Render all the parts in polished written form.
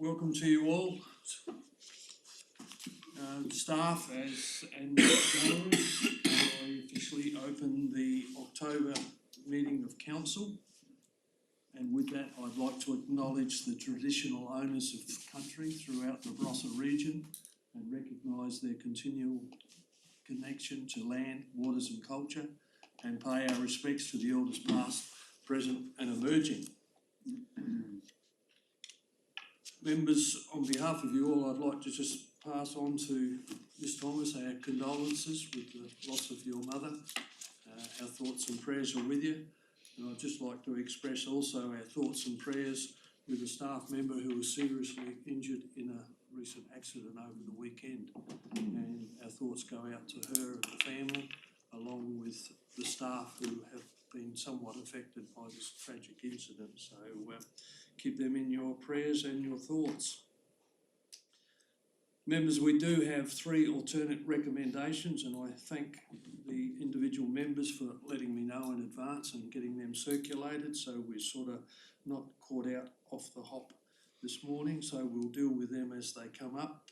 Welcome to you all. Staff and galleries, I officially open the October meeting of Council. And with that, I'd like to acknowledge the traditional owners of country throughout the Barossa region and recognise their continual connection to land, waters and culture, and pay our respects to the elders past, present and emerging. Members, on behalf of you all, I'd like to just pass on to Miss Thomas our condolences with the loss of your mother. Our thoughts and prayers are with you. And I'd just like to express also our thoughts and prayers with a staff member who was seriously injured in a recent accident over the weekend. And our thoughts go out to her and the family, along with the staff who have been somewhat affected by this tragic incident. So keep them in your prayers and your thoughts. Members, we do have 3 alternate recommendations, and I thank the individual members for letting me know in advance and getting them circulated, so we're sort of not caught out off the hop this morning, so we'll deal with them as they come up.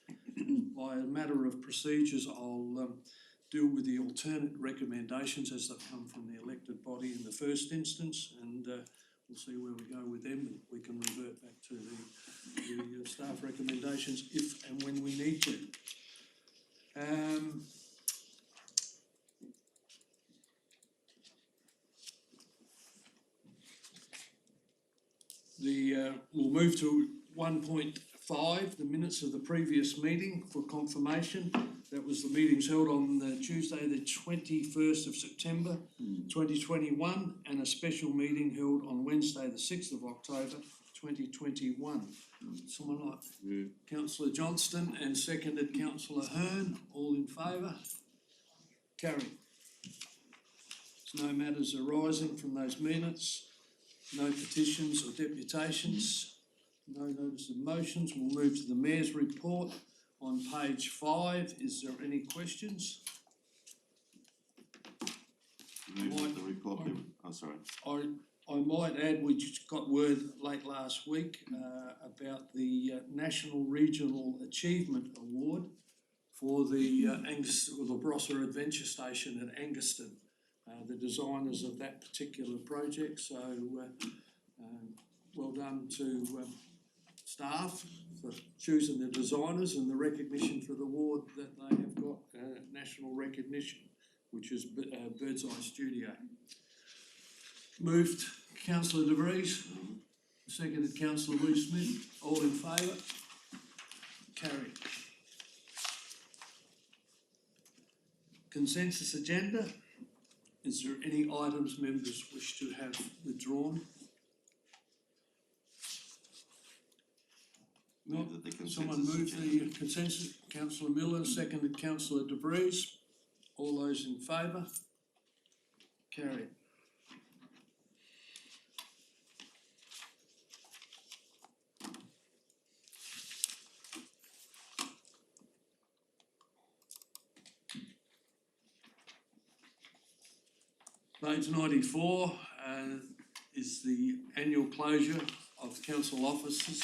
By a matter of procedures, I'll deal with the alternate recommendations as they've come from the elected body in the first instance, and we'll see where we go with them, and we can revert back to the staff recommendations if and when we need to. We'll move to 1.5, the minutes of the previous meeting for confirmation. That was the meetings held on Tuesday the 21st of September 2021 and a special meeting held on Wednesday the 6th of October 2021. Someone like Councillor Johnston and seconded Councillor Hearn. All in favour? Carried. There's no matters arising from those minutes. No petitions or deputations. No notice of motions. We'll move to the Mayor's report on page 5. Is there any questions? The report. I might add, we just got word late last week about the National Regional Achievement Award for the Barossa Adventure Station at Angaston, the designers of that particular project. So well done to staff for choosing the designers and the recognition for the award that they have got national recognition, which is Bird's Eye Studio. Moved Councillor De Vries, seconded Councillor Lou Smith. All in favour? Carried. Consensus agenda. Is there any items members wish to have withdrawn? No. Someone moved the consensus. Councillor Miller, seconded Councillor De Vries. All those in favour? Carried. Page 94 is the annual closure of council offices,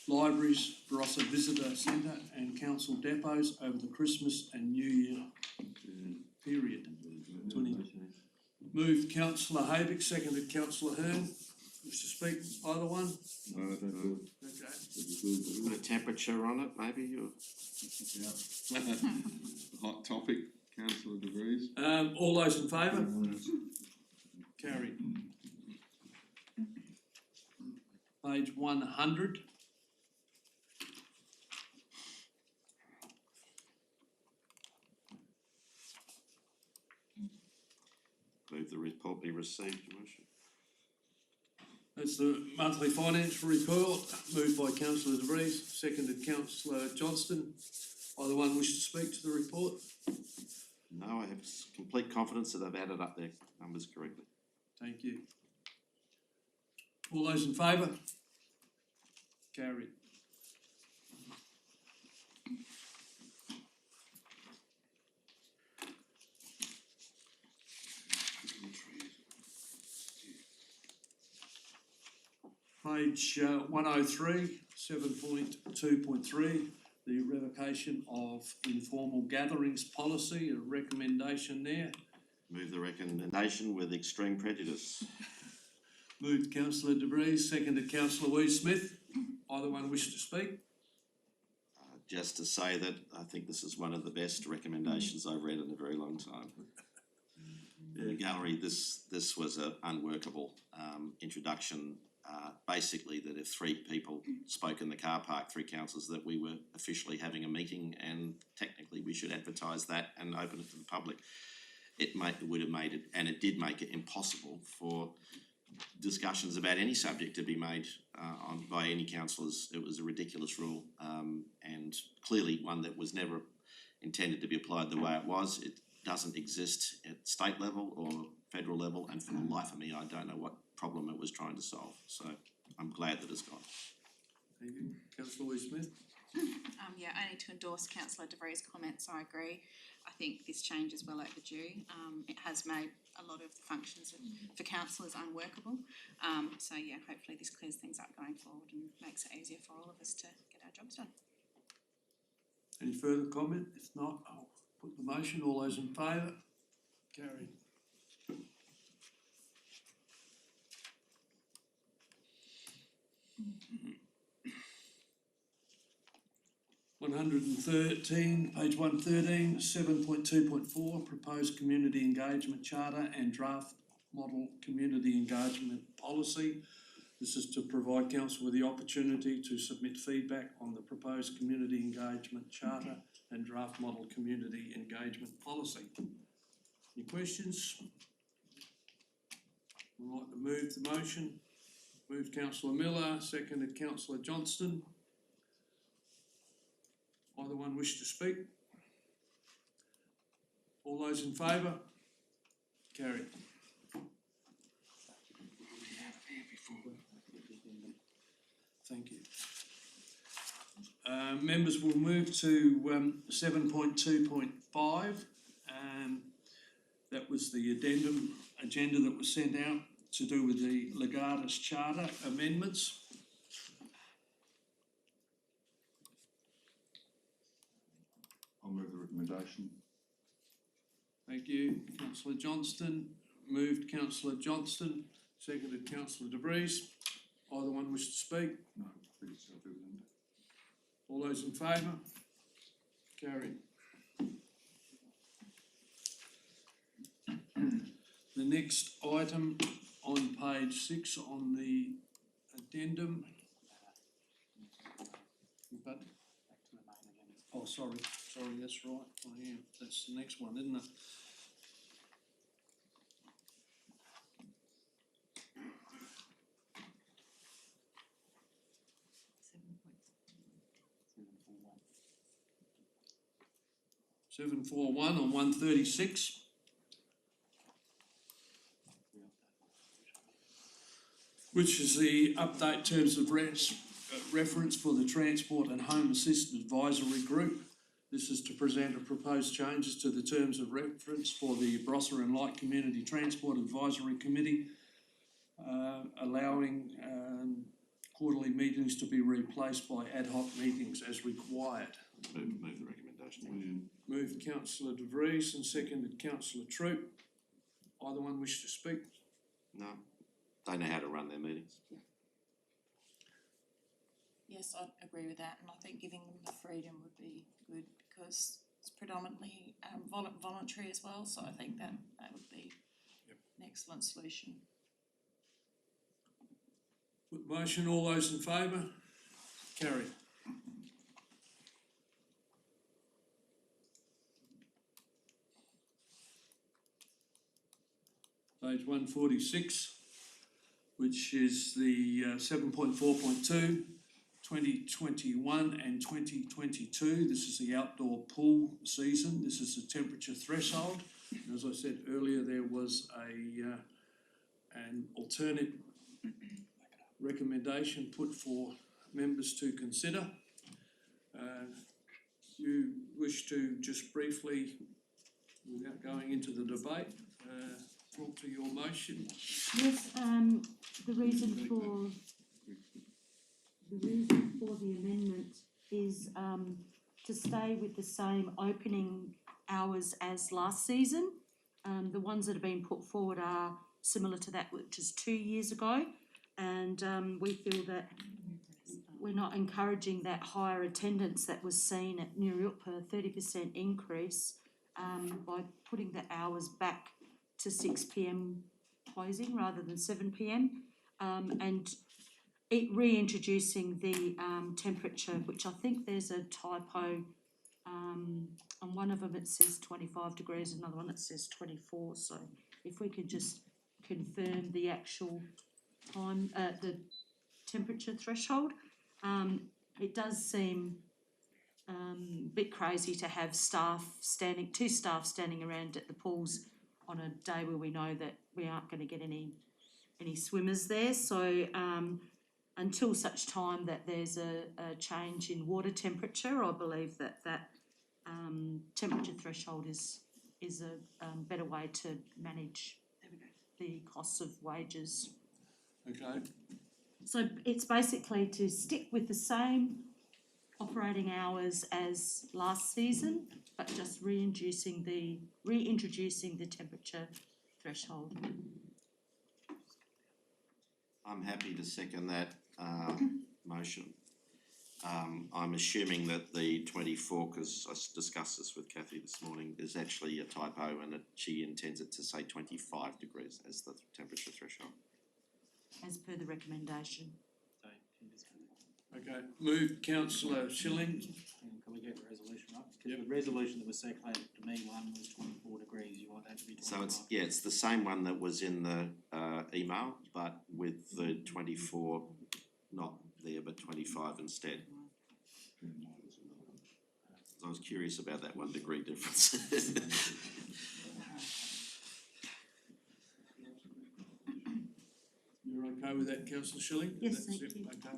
libraries, Barossa Visitor Centre and council depots over the Christmas and New Year period. Moved Councillor Habick, seconded Councillor Hearn. Wish to speak either one? No, I don't know. Okay. Put a temperature on it, maybe. Yeah. Hot topic, Councillor De Vries. All those in favour? Carried. Page 100. Move the report be received, Your Worship. That's the monthly financial report, moved by Councillor De Vries, seconded Councillor Johnston. Either one wish to speak to the report? No, I have complete confidence that they've added up their numbers correctly. Thank you. All those in favour? Carried. Page 103, 7.2.3, the revocation of informal gatherings policy, a recommendation there. Move the recommendation with extreme prejudice. Moved councillor De Vries, seconded councillor Wee-Smith. Either one wish to speak? Just to say that I think this is one of the best recommendations I've read in a very long time. In the gallery, this was an unworkable introduction. Basically, that if 3 people spoke in the car park, 3 councillors, that we were officially having a meeting, and technically we should advertise that and open it to the public. It would have made it, and it did make it impossible for discussions about any subject to be made by any councillors. It was a ridiculous rule, and clearly one that was never intended to be applied the way it was. It doesn't exist at state level or federal level, and for the life of me, I don't know what problem it was trying to solve. So I'm glad that it's gone. Thank you. Councillor Wee-Smith? Yeah, only to endorse councillor De Vries' comments, I agree. I think this change is well overdue. It has made a lot of the functions for councillors unworkable. So yeah, hopefully this clears things up going forward and makes it easier for all of us to get our jobs done. Any further comment? If not, I'll put the motion. All those in favour? Carried. Page 113, 7.2.4, proposed community engagement charter and draft model community engagement policy. This is to provide council with the opportunity to submit feedback on the proposed community engagement charter and draft model community engagement policy. Any questions? I'd like to move the motion. Moved councillor Miller, seconded councillor Johnston. Either one wish to speak? All those in favour? Carried. Thank you. Members will move to 7.2.5. That was the agenda that was sent out to do with the Legatus Charter amendments. I'll move the recommendation. Thank you, councillor Johnston. Moved councillor Johnston, seconded councillor De Vries. Either one wish to speak? No, pretty self-evident. All those in favour? Carried. The next item on page 6 on the addendum. But, oh, sorry, that's right. Oh, yeah, that's the next one, isn't it? Seven 4.1 on 136. Which is the update terms of reference for the Transport and Home Assist Advisory Group. This is to present a proposed changes to the terms of reference for the Barossa and Light Community Transport Advisory Committee, allowing quarterly meetings to be replaced by ad hoc meetings as required. Move the recommendation. Moved councillor De Vries and seconded councillor Troop. Either one wish to speak? No, they know how to run their meetings. Yes, I'd agree with that, and I think giving them the freedom would be good because it's predominantly voluntary as well, so I think that would be an excellent solution. Put the motion, all those in favour? Carried. Page 146, which is the 7.4.2, 2021 and 2022. This is the outdoor pool season. This is the temperature threshold. And as I said earlier, there was an alternate recommendation put for members to consider. You wish to just briefly, without going into the debate, talk to your motion? Yes, the reason for the reason for the amendment is to stay with the same opening hours as last season. The ones that have been put forward are similar to that which is 2 years ago, and we feel that we're not encouraging that higher attendance that was seen at Nurulpa, 30% increase, by putting the hours back to 6 p.m. closing rather than 7 p.m. And reintroducing the temperature, which I think there's a typo. On one of them it says 25 degrees, another one it says 24. So if we could just confirm the actual time, the temperature threshold. It does seem a bit crazy to have two staff standing around at the pools on a day where we know that we aren't going to get any swimmers there. So until such time that there's a change in water temperature, I believe that temperature threshold is a better way to manage the costs of wages. Okay, So it's basically to stick with the same operating hours as last season, but just reintroducing the temperature threshold. I'm happy to second that motion. I'm assuming that the 24, because I discussed this with Kathy this morning, is actually a typo and she intends it to say 25 degrees as the temperature threshold. As per the recommendation. okay, move councillor Schilling. Can we get the resolution up? Because Yep. the resolution that was circulated to me, one was 24 degrees, you want that to be 25. So it's the same one that was in the email, but with the 24 not there, but 25 instead. I was curious about that 1 degree difference. You're okay with that, councillor Schilling? Yes, That's thank it, you. Okay.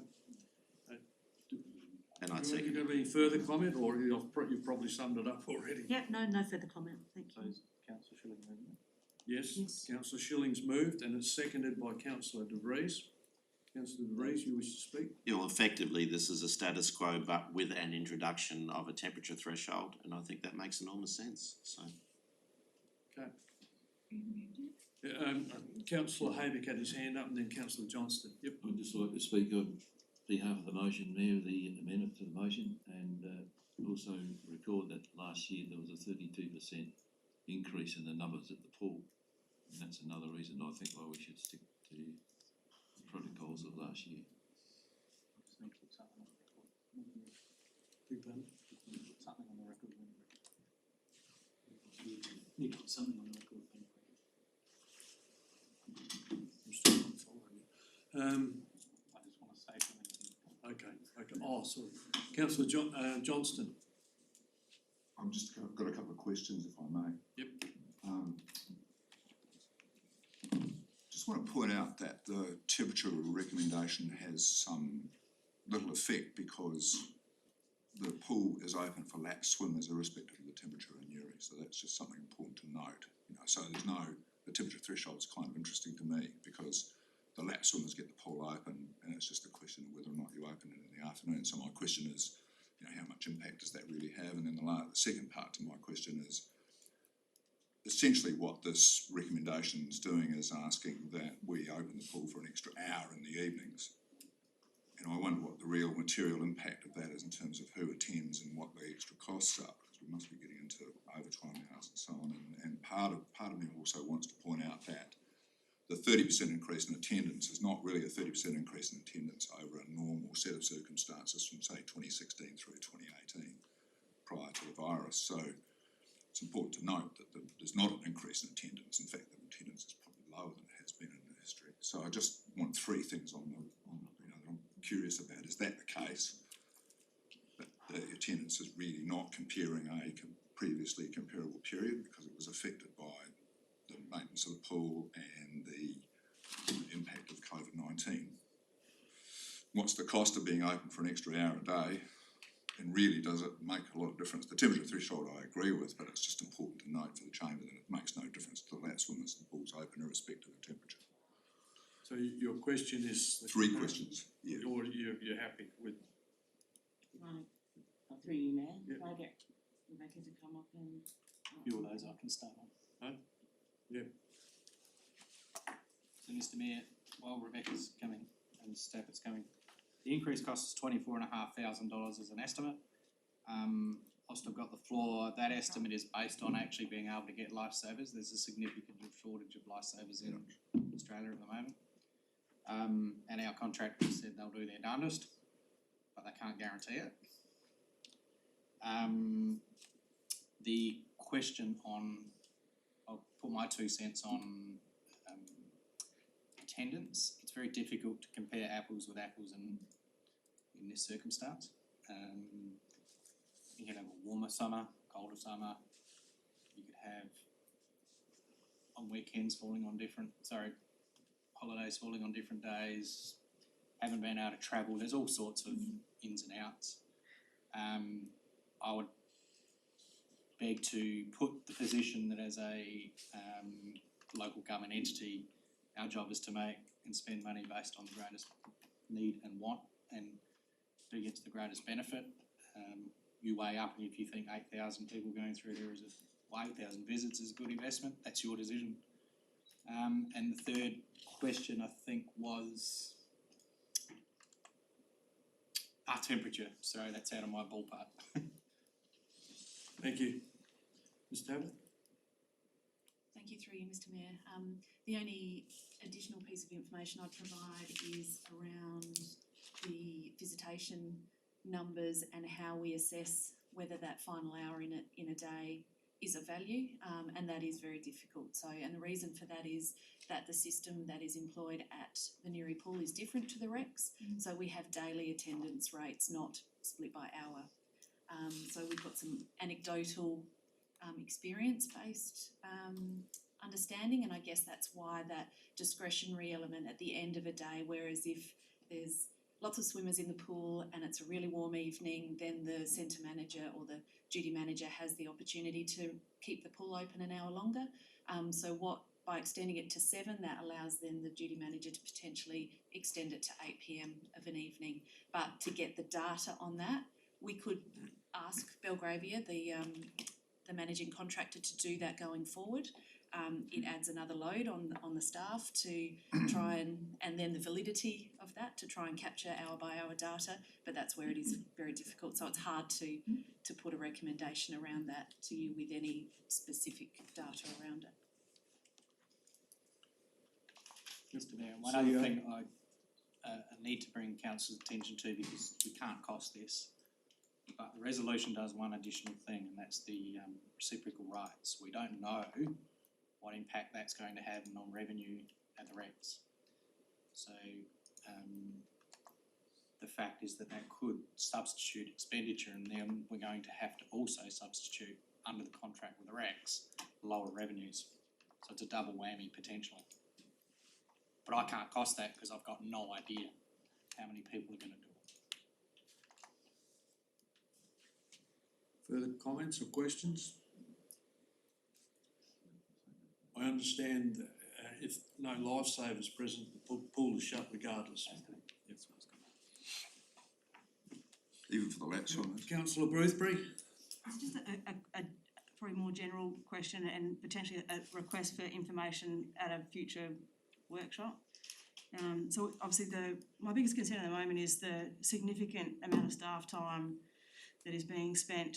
And I'd You second. got any further comment, or you've probably summed it up already? Yep, no further comment, thank So you. is councillor Schilling moving it? Yes, Yes. councillor Schilling's moved and it's seconded by councillor De Vries. Councillor De Vries, you wish to speak? Yeah, well, effectively, this is a status quo, but with an introduction of a temperature threshold, and I think that makes enormous sense, so. Okay. Councillor Haybick had his hand up and then councillor Johnston. Yep. I'd just like to speak on behalf of the motion, Mayor, the amendment to the motion, and also record that last year there was a 32% increase in the numbers at the pool. And that's another reason I think why we should stick to the protocols of last year. Just need to put something on the record. Big pardon? Put something on the record. You put something on the record. I'm still not following you. I just want to say something. Okay, oh, sorry. Councillor Johnston. I'm just got a couple of questions, if I may. Yep. Just want to point out that the temperature recommendation has some little effect because the pool is open for lap swimmers irrespective of the temperature in Uri, so that's just something important to note. So the temperature threshold is kind of interesting to me because the lap swimmers get the pool open and it's just a question of whether or not you open it in the afternoon. So my question is, how much impact does that really have? And then the second part to my question is, essentially what this recommendation is doing is asking that we open the pool for an extra hour in the evenings. And I wonder what the real material impact of that is in terms of who attends and what the extra costs are, because we must be getting into overtime hours and so on. And part of me also wants to point out that the 30% increase in attendance is not really a 30% increase in attendance over a normal set of circumstances from, say, 2016 through 2018, prior to the virus. So it's important to note that there's not an increase in attendance. In fact, the attendance is probably lower than it has been in the history. So I just want three things that I'm curious about. Is that the case? That the attendance is really not comparing a previously comparable period because it was affected by the maintenance of the pool and the impact of COVID-19. What's the cost of being open for an extra hour a day? And really, does it make a lot of difference? The temperature threshold I agree with, but it's just important to note for the chamber that it makes no difference to the lap swimmers. The pool's open irrespective of temperature. So your question is? Three questions, yeah. Or you're happy with, Right, through you, Mayor, Yeah. can I get Rebecca to come up and? A few of those I can start on. yeah, So Mr Mayor, while Rebecca's coming and Stafford's coming, the increased cost is $24,500 as an estimate. Whilst I've got the floor, that estimate is based on actually being able to get lifesavers. There's a significant shortage of lifesavers in Australia at the moment. And our contractors said they'll do their darndest, but they can't guarantee it. The question on, I'll put my 2 cents on attendance. It's very difficult to compare apples with apples in this circumstance. You could have a warmer summer, colder summer. You could have on weekends falling on holidays falling on different days. Haven't been able to travel. There's all sorts of ins and outs. I would beg to put the position that as a local government entity, our job is to make and spend money based on the greatest need and want and do get to the greatest benefit. You weigh up, and if you think 8,000 people going through there is 8,000 visits is a good investment, that's your decision. And the third question I think was our temperature. Sorry, that's out of my ballpark. thank you. Ms Tabbitt? Thank you, through you, Mr Mayor. The only additional piece of information I'd provide is around the visitation numbers and how we assess whether that final hour in a day is of value, and that is very difficult. So, and the reason for that is that the system that is employed at the Newry Pool is different to the Rex. So we have daily attendance rates, not split by hour. So we've got some anecdotal experience-based understanding, and I guess that's why that discretionary element at the end of a day, whereas if there's lots of swimmers in the pool and it's a really warm evening, then the centre manager or the duty manager has the opportunity to keep the pool open an hour longer. So by extending it to 7, that allows then the duty manager to potentially extend it to 8 p.m. of an evening. But to get the data on that, we could ask Belgravia, the managing contractor, to do that going forward. It adds another load on the staff to try and then the validity of that to try and capture hour by hour data, but that's where it is very difficult. So it's hard to put a recommendation around that to you with any specific data around it. Mr Mayor, one other thing I need to bring council's attention to, because we can't cost this, but the resolution does one additional thing, and that's the reciprocal rights. We don't know what impact that's going to have on revenue at the Rex. So the fact is that could substitute expenditure, and then we're going to have to also substitute under the contract with the Rex lower revenues. So it's a double whammy potentially. But I can't cost that because I've got no idea how many people are going to do it. Further comments or questions? I understand if no lifesavers present, the pool is shut regardless. Even for the lap swimmers. Councillor Boothbury? It's just a probably more general question and potentially a request for information at a future workshop. So obviously my biggest concern at the moment is the significant amount of staff time that is being spent,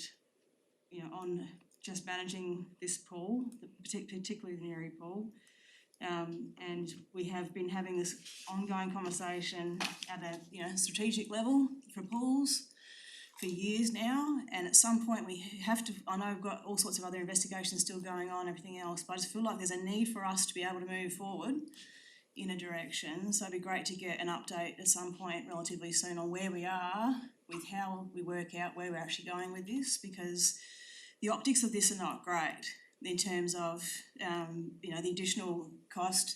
on just managing this pool, particularly the Newry pool. And we have been having this ongoing conversation at a strategic level for pools for years now, and at some point we have to, I know we've got all sorts of other investigations still going on, everything else, but I just feel like there's a need for us to be able to move forward in a direction. So it'd be great to get an update at some point relatively soon on where we are with how we work out where we're actually going with this, because the optics of this are not great in terms of the additional cost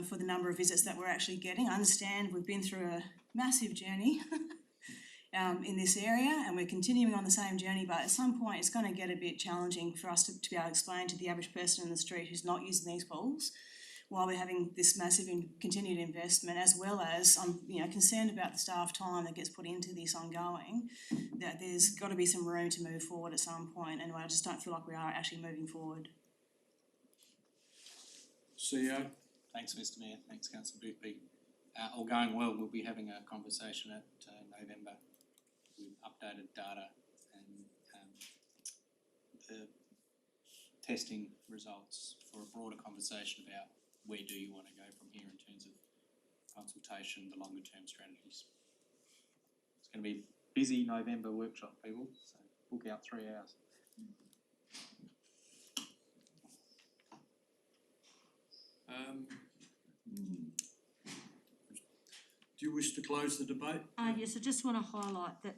for the number of visits that we're actually getting. I understand we've been through a massive journey in this area, and we're continuing on the same journey, but at some point it's going to get a bit challenging for us to be able to explain to the average person in the street who's not using these pools while we're having this massive continued investment, as well as I'm, concerned about the staff time that gets put into this ongoing, that there's got to be some room to move forward at some point, and I just don't feel like we are actually moving forward. CEO? Thanks, Mr Mayor, thanks councillor Boothby. All going well, we'll be having a conversation at November with updated data and the testing results for a broader conversation about where do you want to go from here in terms of consultation, the longer term strategies. It's going to be a busy November workshop, people, so book out 3 hours. Do you wish to close the debate? Yes, I just want to highlight that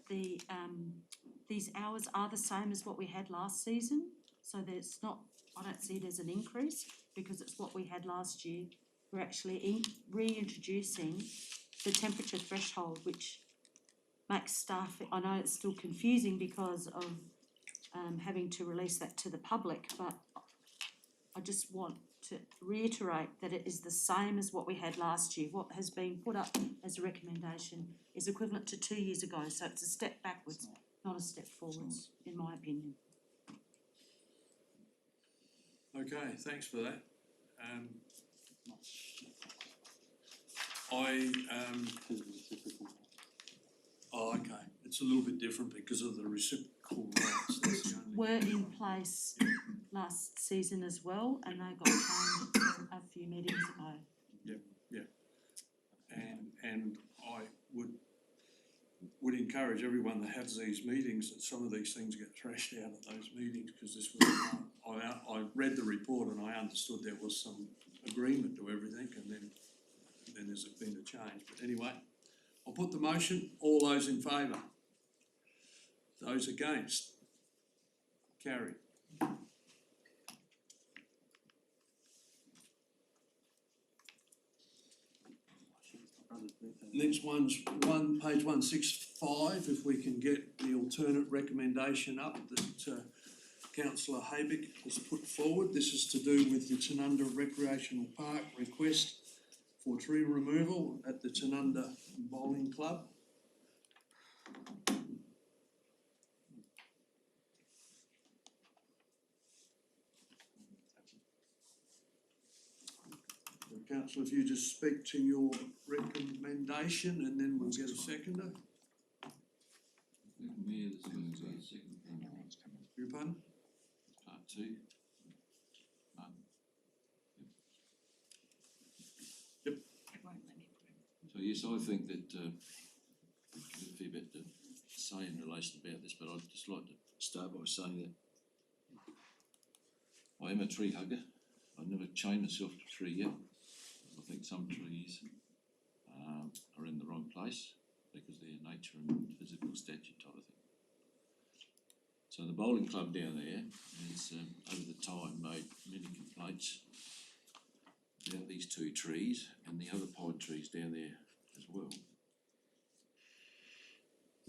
these hours are the same as what we had last season, so there's not, I don't see it as an increase because it's what we had last year. We're actually reintroducing the temperature threshold, which makes staff, I know it's still confusing because of having to release that to the public, but I just want to reiterate that it is the same as what we had last year. What has been put up as a recommendation is equivalent to 2 years ago, so it's a step backwards, not a step forwards, in my opinion. Okay, thanks for that. Okay, it's a little bit different because of the reciprocal rights, that's the only. Were in place last season as well, and they got changed a few meetings ago. And I would encourage everyone that has these meetings that some of these things get thrashed out at those meetings, because this was, I read the report and I understood there was some agreement to everything, and then there's been a change. But anyway, I'll put the motion. All those in favour? Those against? Carried. Next one's page 165, if we can get the alternate recommendation up that councillor Haybick has put forward. This is to do with the Tanunda Recreational Park request for tree removal at the Tanunda Bowling Club. Councillor, if you just speak to your recommendation and then we'll get a seconder. Mayor, there's going to be a second part. Your pardon? Part 2. Yep. It won't let me put it. So yes, I think that there's a fair bit to say in relation about this, but I'd just like to start by saying that I am a tree hugger. I've never chained myself to a tree yet. I think some trees are in the wrong place because they're nature and physical statute type of thing. So the bowling club down there has over the time made many complaints about these 2 trees and the other pine trees down there as well.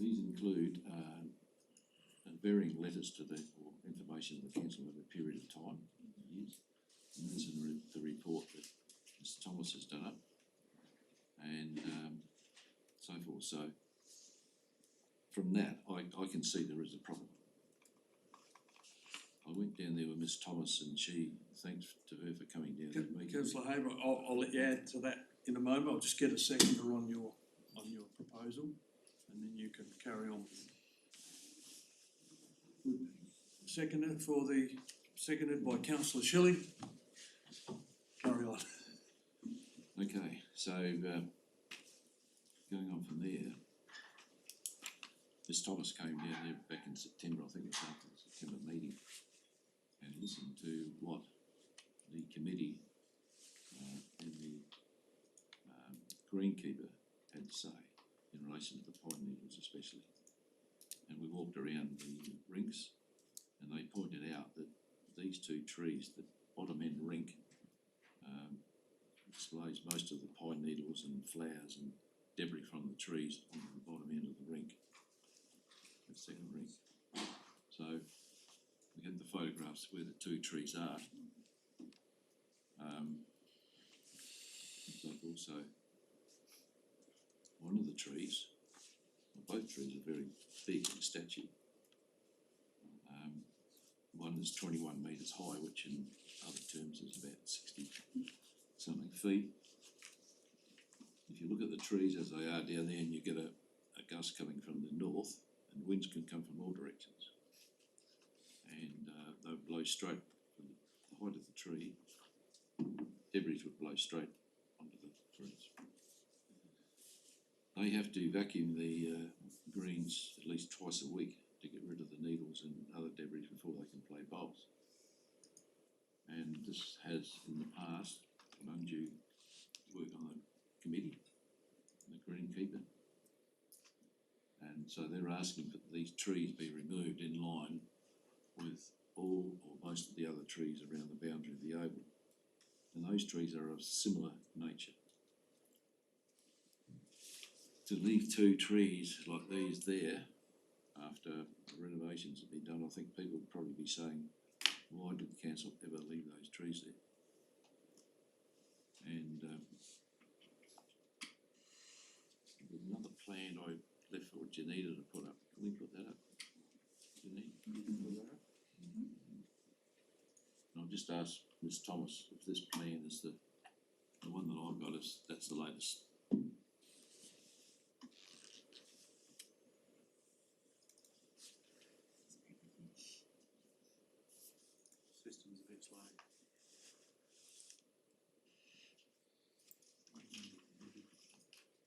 These include varying letters to the, or information to the council over a period of time, years, and this is the report that Mr Thomas has done up, and so forth. So from that, I can see there is a problem. I went down there with Miss Thomas, and she, thanks to her for coming down to the meeting. Councillor Haber, I'll let you add to that in a moment. I'll just get a seconder on your proposal, and then you can carry on. Seconded by Councillor Shilling. Carry on. Okay, so going on from there, Miss Thomas came down there back in September, I think it was after the September meeting, and listened to what the committee and the greenkeeper had to say in relation to the pine needles especially. And we walked around the rinks, and they pointed out that these 2 trees, the bottom end rink, displays most of the pine needles and flowers and debris from the trees on the bottom end of the rink, the second rink. So we had the photographs where the 2 trees are. also, one of the trees, well, both trees are very big in stature. One is 21 metres high, which in other terms is about 60 something feet. If you look at the trees as they are down there and you get a gust coming from the north, and winds can come from all directions, and they'll blow straight from the height of the tree, debris would blow straight onto the trees. They have to vacuum the greens at least twice a week to get rid of the needles and other debris before they can play bowls. And this has in the past put undue work on the committee, the greenkeeper. And so they're asking that these trees be removed in line with all or most of the other trees around the boundary of the oval. And those trees are of similar nature. To leave two trees like these there, after the renovations have been done, I think people would probably be saying, why did the council ever leave those trees there? And there's another plan I left for Janita to put up. Can we put that up? Janita, can you put that up? And I'll just ask Ms Thomas if this plan is the one that I've got, is that's the latest. System's a bit slow.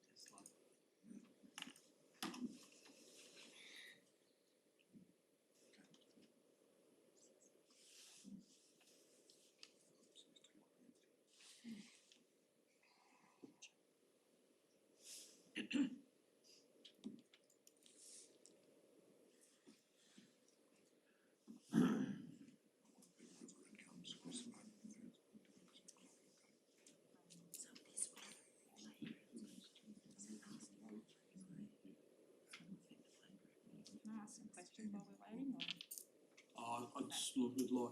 It's slow. Can I ask some questions while we're waiting, or? I just would like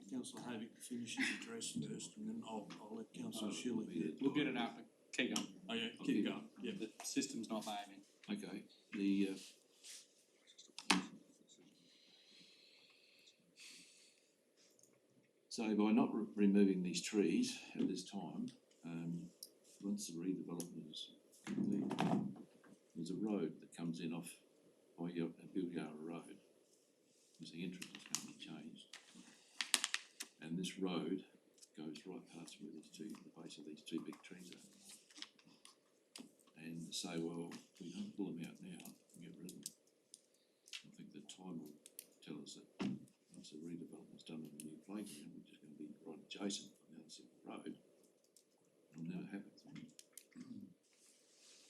councillor Havik to finish his address first, and then I'll let councillor Shirley. We'll get it up, but keep going. Oh yeah, keep going, yeah. The system's not behaving. Okay, the so by not removing these trees at this time, once the redevelopment is complete, there's a road that comes in off by Bilgara Road. There's the entrance is going to be changed, and this road goes right past where the base of these two big trees are. And say, well, we don't pull them out now and get rid of them. I think the time will tell us that once the redevelopment's done on the new playground, which is going to be right adjacent on the other side of the road, it'll never happen.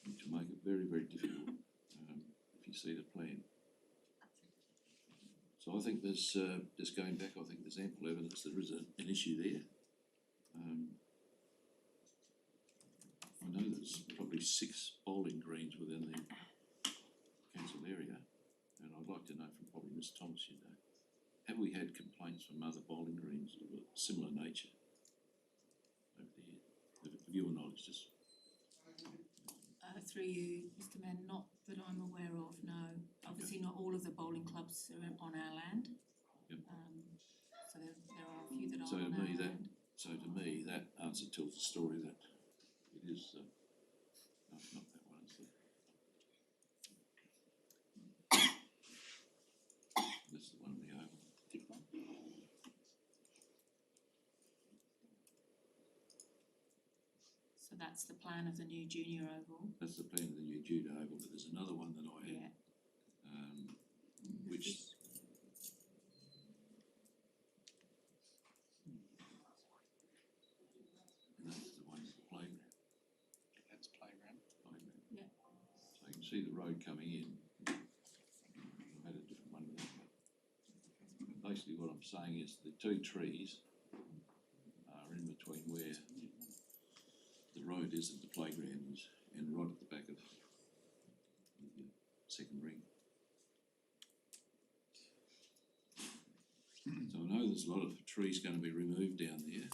Which will make it very, very difficult if you see the plan. So I think there's, just going back, I think there's ample evidence there is an issue there. I know there's probably 6 bowling greens within the council area, and I'd like to know from probably Ms Thomas, you know, have we had complaints from other bowling greens of a similar nature over the year? Of your knowledge, just Through you, Mr Mayor, not that I'm aware of, no. Obviously not all of the bowling clubs are on our land. Yep. So there are a few that So are to on our me land. to me that answer tells the story that it is no, not that one, it's this is the one in the oval. Tick one. So that's the plan of the new junior oval. That's the plan of the new judo oval, but there's another one that I had, Yeah. which and that's the one with the playground. That's playground. Yeah. So you can see the road coming in. I had a different one with that, but basically what I'm saying is the two trees are in between where the road is and the playground is, and right at the back of the second ring. So I know there's a lot of trees going to be removed down there,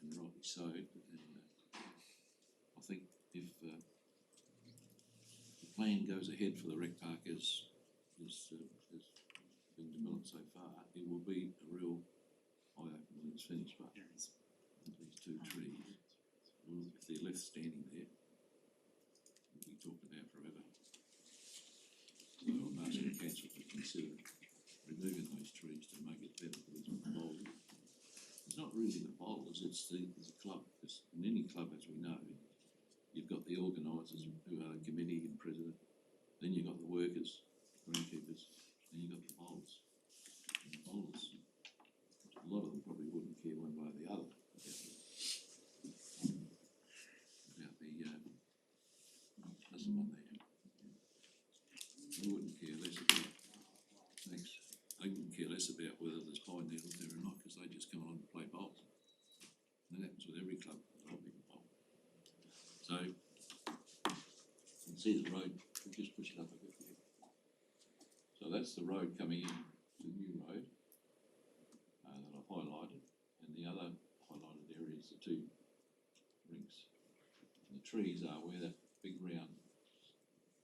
and rightly so, and plan goes ahead for the rec park as been developed so far, it will be a real eye-opener when it's finished, but these two trees, well, if they're left standing there, will be talked about forever. So I'm asking council to consider removing those trees to make it better for these bowlers. It's not really the bowlers, it's the club, because in any club, as we know, you've got the organisers who are the committee and president, then you've got the workers, greenkeepers, then you've got the bowlers. And the bowlers, a lot of them probably wouldn't care one way or the other about the doesn't one there. They wouldn't care less about, thanks, they wouldn't care less about whether there's pine needles there or not, because they just come along to play bowls. And that happens with every club, a lot of people bowl. So, you can see the road, we'll just push it up a bit here. So that's the road coming in, the new road that I've highlighted, and the other highlighted area is the two rings. And the trees are where that big round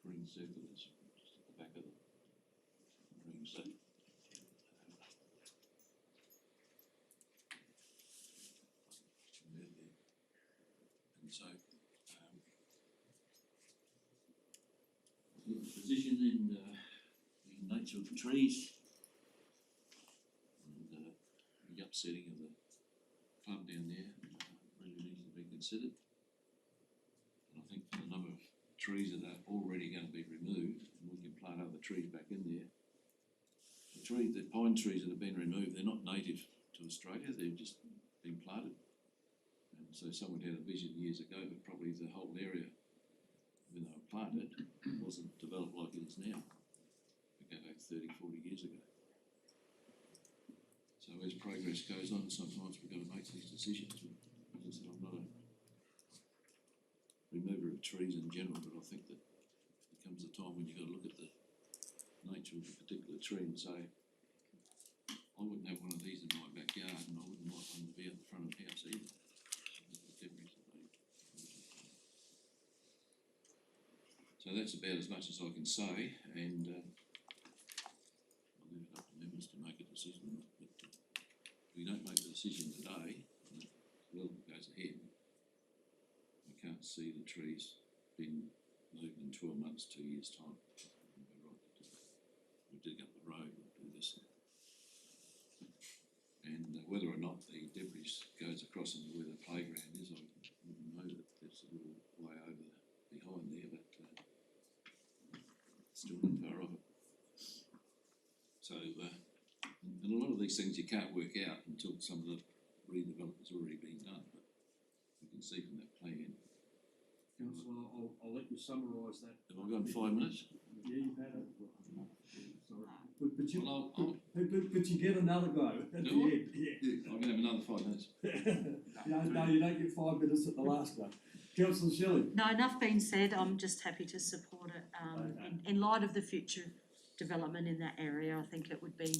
green circle is, just at the back of the ring. So, and so, the position and the nature of the trees and the upsetting of the club down there really needs to be considered. And I think the number of trees that are already going to be removed, and we can plant other trees back in there. The pine trees that have been removed, they're not native to Australia, they've just been planted. And so someone had a vision years ago, but probably the whole area, when they were planted, wasn't developed like it is now. We go back 30, 40 years ago. So as progress goes on, sometimes we've got to make these decisions. As I said, I'm not a remover of trees in general, but I think that there comes a time when you've got to look at the nature of a particular tree and say, I wouldn't have one of these in my backyard, and I wouldn't like one to be at the front of the house either. So that's about as much as I can say, and I'll leave it up to members to make a decision. But if we don't make the decision today, and the development goes ahead, I can't see the trees being moved in 12 months, 2 years' time. We'll dig up the road, we'll do this. And whether or not the debris goes across into where the playground is, I wouldn't know that it's a little way over behind there, but still not far off it. So, and a lot of these things you can't work out until some of the redevelopment's already been done, but you can see from that plan. Councillor, I'll let you summarise that. Have I gone 5 minutes? Yeah, you've had it. Sorry. But you, Well, but you get another go at the Do I? end, yeah. I'm going to have another 5 minutes. No, you don't get 5 minutes at the last one. Councillor Shelley? No, enough being said, I'm just happy to support it. In light of the future development in that area, I think it would be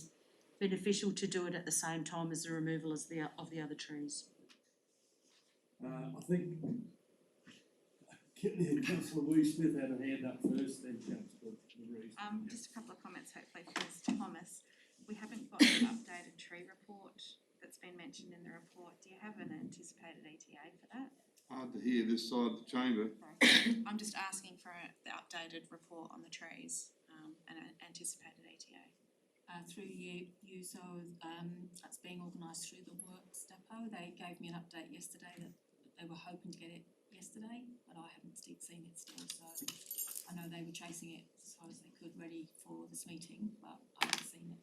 beneficial to do it at the same time as the removal of the other trees. I think Councillor Wee-Smith had a hand up first, then Councillor Rees. Just a couple of comments hopefully first, Thomas. We haven't got an updated tree report that's been mentioned in the report. Do you have an anticipated ETA for that? Hard to hear this side of the chamber. Sorry. I'm just asking for the updated report on the trees, and an anticipated ETA. Through USO, it's being organised through the Works Depot. They gave me an update yesterday that they were hoping to get it yesterday, but I haven't seen it still, so I know they were chasing it as far as they could, ready for this meeting, but I haven't seen it.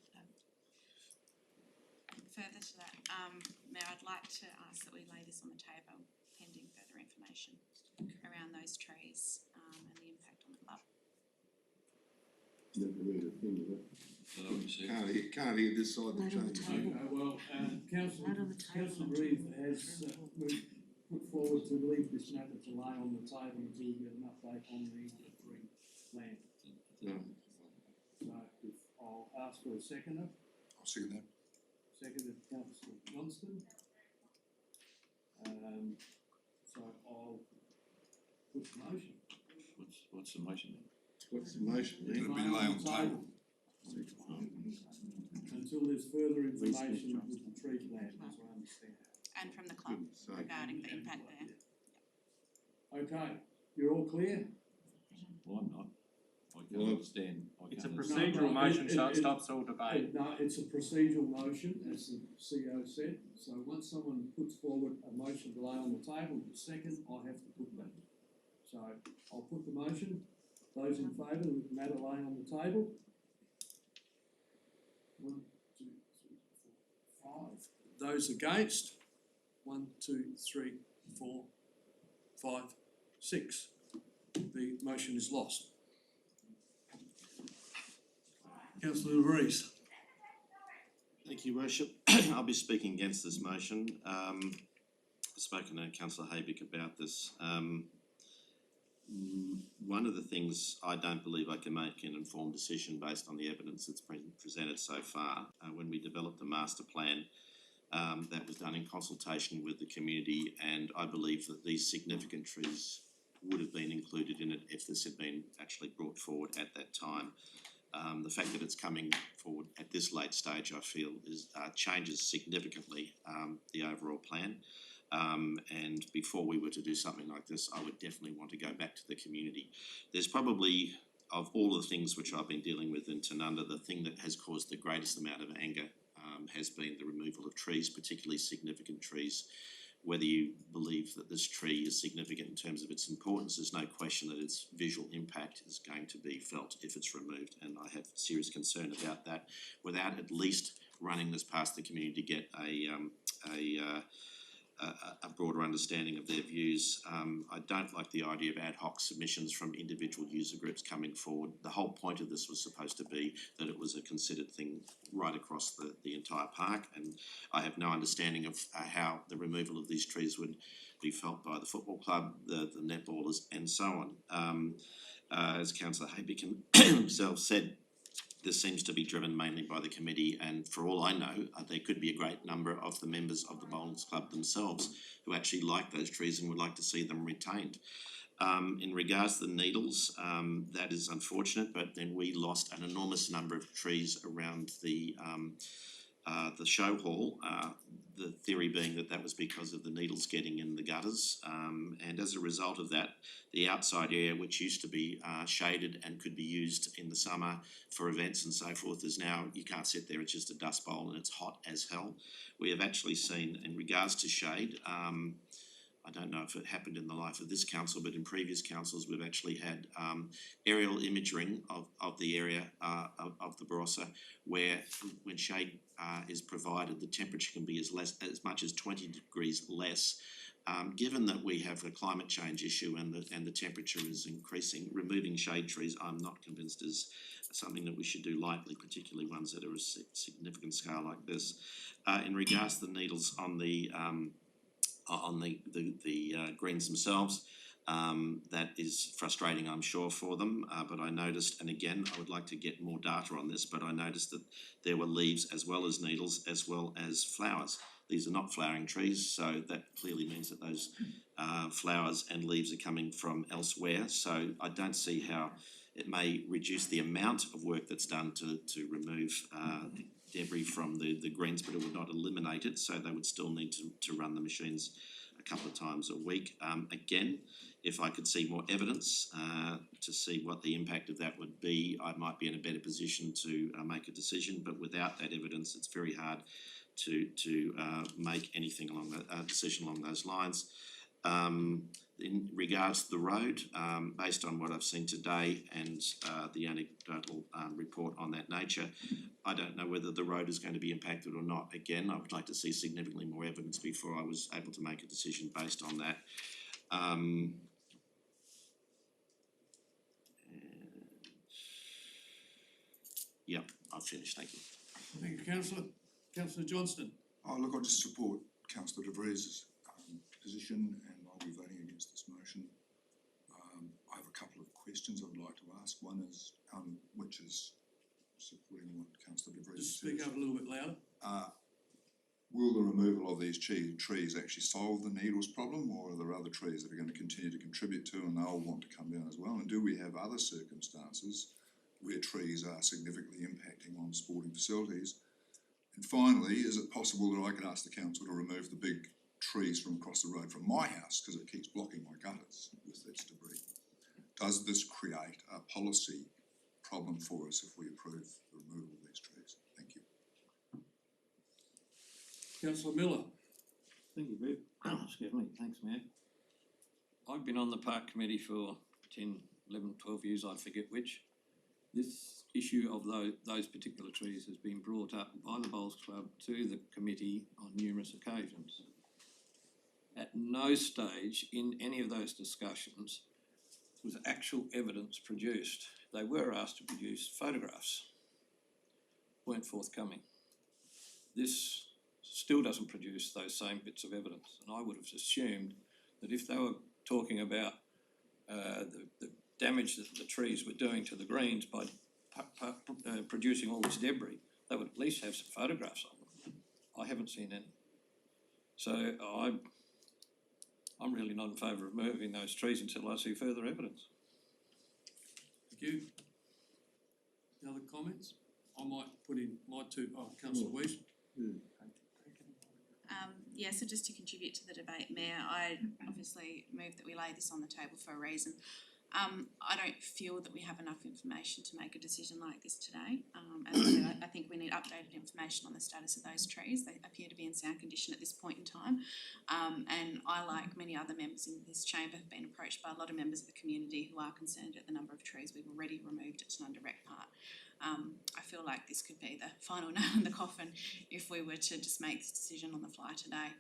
Further to that, Mayor, I'd like to ask that we lay this on the table pending further information around those trees, and the impact on the club. Never heard a thing of it. So, Can't hear this side of the Right on the chamber. table. Well, Councillor Right on the table Rees until has put forward to leave this matter to lay on the table until we get an update on the tree plan. No. So if I'll ask for a seconder. I'll second that. Seconded Councillor Johnston. So I'll put the motion. what's the motion then? What's the motion It'll then? be lay on the table. Until there's further information with the tree plan, as I understand. And from the club Goodness sake. regarding the impact there. Okay, you're all clear? Well, I'm not. I can't Well, understand. It's a No, procedural no, motion, so it- it stops all debate. No, it's a procedural motion, as the CEO said, so once someone puts forward a motion to lay on the table, the second, I have to put that. So I'll put the motion, those in favour with the matter laying on the table? 1, 2, 3, 4, 5. Those against? 1, 2, 3, 4, 5, 6. The motion is lost. Councillor Rees. Thank you, Worship. I'll be speaking against this motion. I've spoken to Councillor Haybick about this. One of the things I don't believe I can make an informed decision based on the evidence that's been presented so far. When we developed the master plan, that was done in consultation with the community, and I believe that these significant trees would have been included in it if this had been actually brought forward at that time. The fact that it's coming forward at this late stage, I feel, changes significantly the overall plan. And before we were to do something like this, I would definitely want to go back to the community. There's probably, of all the things which I've been dealing with in Tanunda, the thing that has caused the greatest amount of anger has been the removal of trees, particularly significant trees. Whether you believe that this tree is significant in terms of its importance, there's no question that its visual impact is going to be felt if it's removed, and I have serious concern about that. Without at least running this past the community to get a broader understanding of their views. I don't like the idea of ad hoc submissions from individual user groups coming forward. The whole point of this was supposed to be that it was a considered thing right across the entire park, and I have no understanding of how the removal of these trees would be felt by the football club, the netballers, and so on. As Councillor Haybick himself said, this seems to be driven mainly by the committee, and for all I know, there could be a great number of the members of the Bowls Club themselves who actually like those trees and would like to see them retained. In regards to the needles, that is unfortunate, but then we lost an enormous number of trees around the show hall, the theory being that that was because of the needles getting in the gutters, and as a result of that, the outside area, which used to be shaded and could be used in the summer for events and so forth, is now, you can't sit there, it's just a dust bowl and it's hot as hell. We have actually seen, in regards to shade, I don't know if it happened in the life of this council, but in previous councils we've actually had aerial imaging of the area of the Barossa, where when shade is provided, the temperature can be as much as 20 degrees less. Given that we have a climate change issue and the temperature is increasing, removing shade trees, I'm not convinced is something that we should do lightly, particularly ones that are a significant scale like this. In regards to the needles on the greens themselves, that is frustrating, I'm sure, for them, but I noticed, and again, I would like to get more data on this, but I noticed that there were leaves as well as needles as well as flowers. These are not flowering trees, so that clearly means that those flowers and leaves are coming from elsewhere, so I don't see how it may reduce the amount of work that's done to remove debris from the greens, but it would not eliminate it, so they would still need to run the machines a couple of times a week. Again, if I could see more evidence to see what the impact of that would be, I might be in a better position to make a decision, but without that evidence, it's very hard to make anything along a decision along those lines. In regards to the road, based on what I've seen today and the anecdotal report on that nature, I don't know whether the road is going to be impacted or not. Again, I would like to see significantly more evidence before I was able to make a decision based on that. Yeah, I've finished, thank you. Thank you, Councillor. Councillor Johnston. Oh, look, I just support Councillor De Vries' position, and I'll be voting against this motion. I have a couple of questions I'd like to ask. One is, which is supporting what Councillor De Vries Just says. speak up a little bit louder. will the removal of these trees actually solve the needles problem, or are there other trees that are going to continue to contribute to and they'll want to come down as well? And do we have other circumstances where trees are significantly impacting on sporting facilities? And finally, is it possible that I could ask the council to remove the big trees from across the road from my house because it keeps blocking my gutters with its debris? Does this create a policy problem for us if we approve the removal of these trees? Thank you. Councillor Miller. Thank you, Brett. Excuse me, thanks, Mayor. I've been on the park committee for 10, 11, 12 years, I forget which. This issue of those particular trees has been brought up by the Bowls Club to the committee on numerous occasions. At no stage in any of those discussions was actual evidence produced. They were asked to produce photographs, weren't forthcoming. This still doesn't produce those same bits of evidence, and I would have assumed that if they were talking about the damage that the trees were doing to the greens by producing all this debris, they would at least have some photographs of them. I haven't seen any. So I'm really not in favour of moving those trees until I see further evidence. Thank you. Any other comments? I might put in my two, councillor Weiss. Yeah, so just to contribute to the debate, Mayor, I obviously move that we lay this on the table for a reason. I don't feel that we have enough information to make a decision like this today. As I said, I think we need updated information on the status of those trees. They appear to be in sound condition at this point in time. And I, like many other members in this chamber, have been approached by a lot of members of the community who are concerned at the number of trees we've already removed at Tanunda Rec Park. I feel like this could be the final nail in the coffin if we were to just make this decision on the fly today.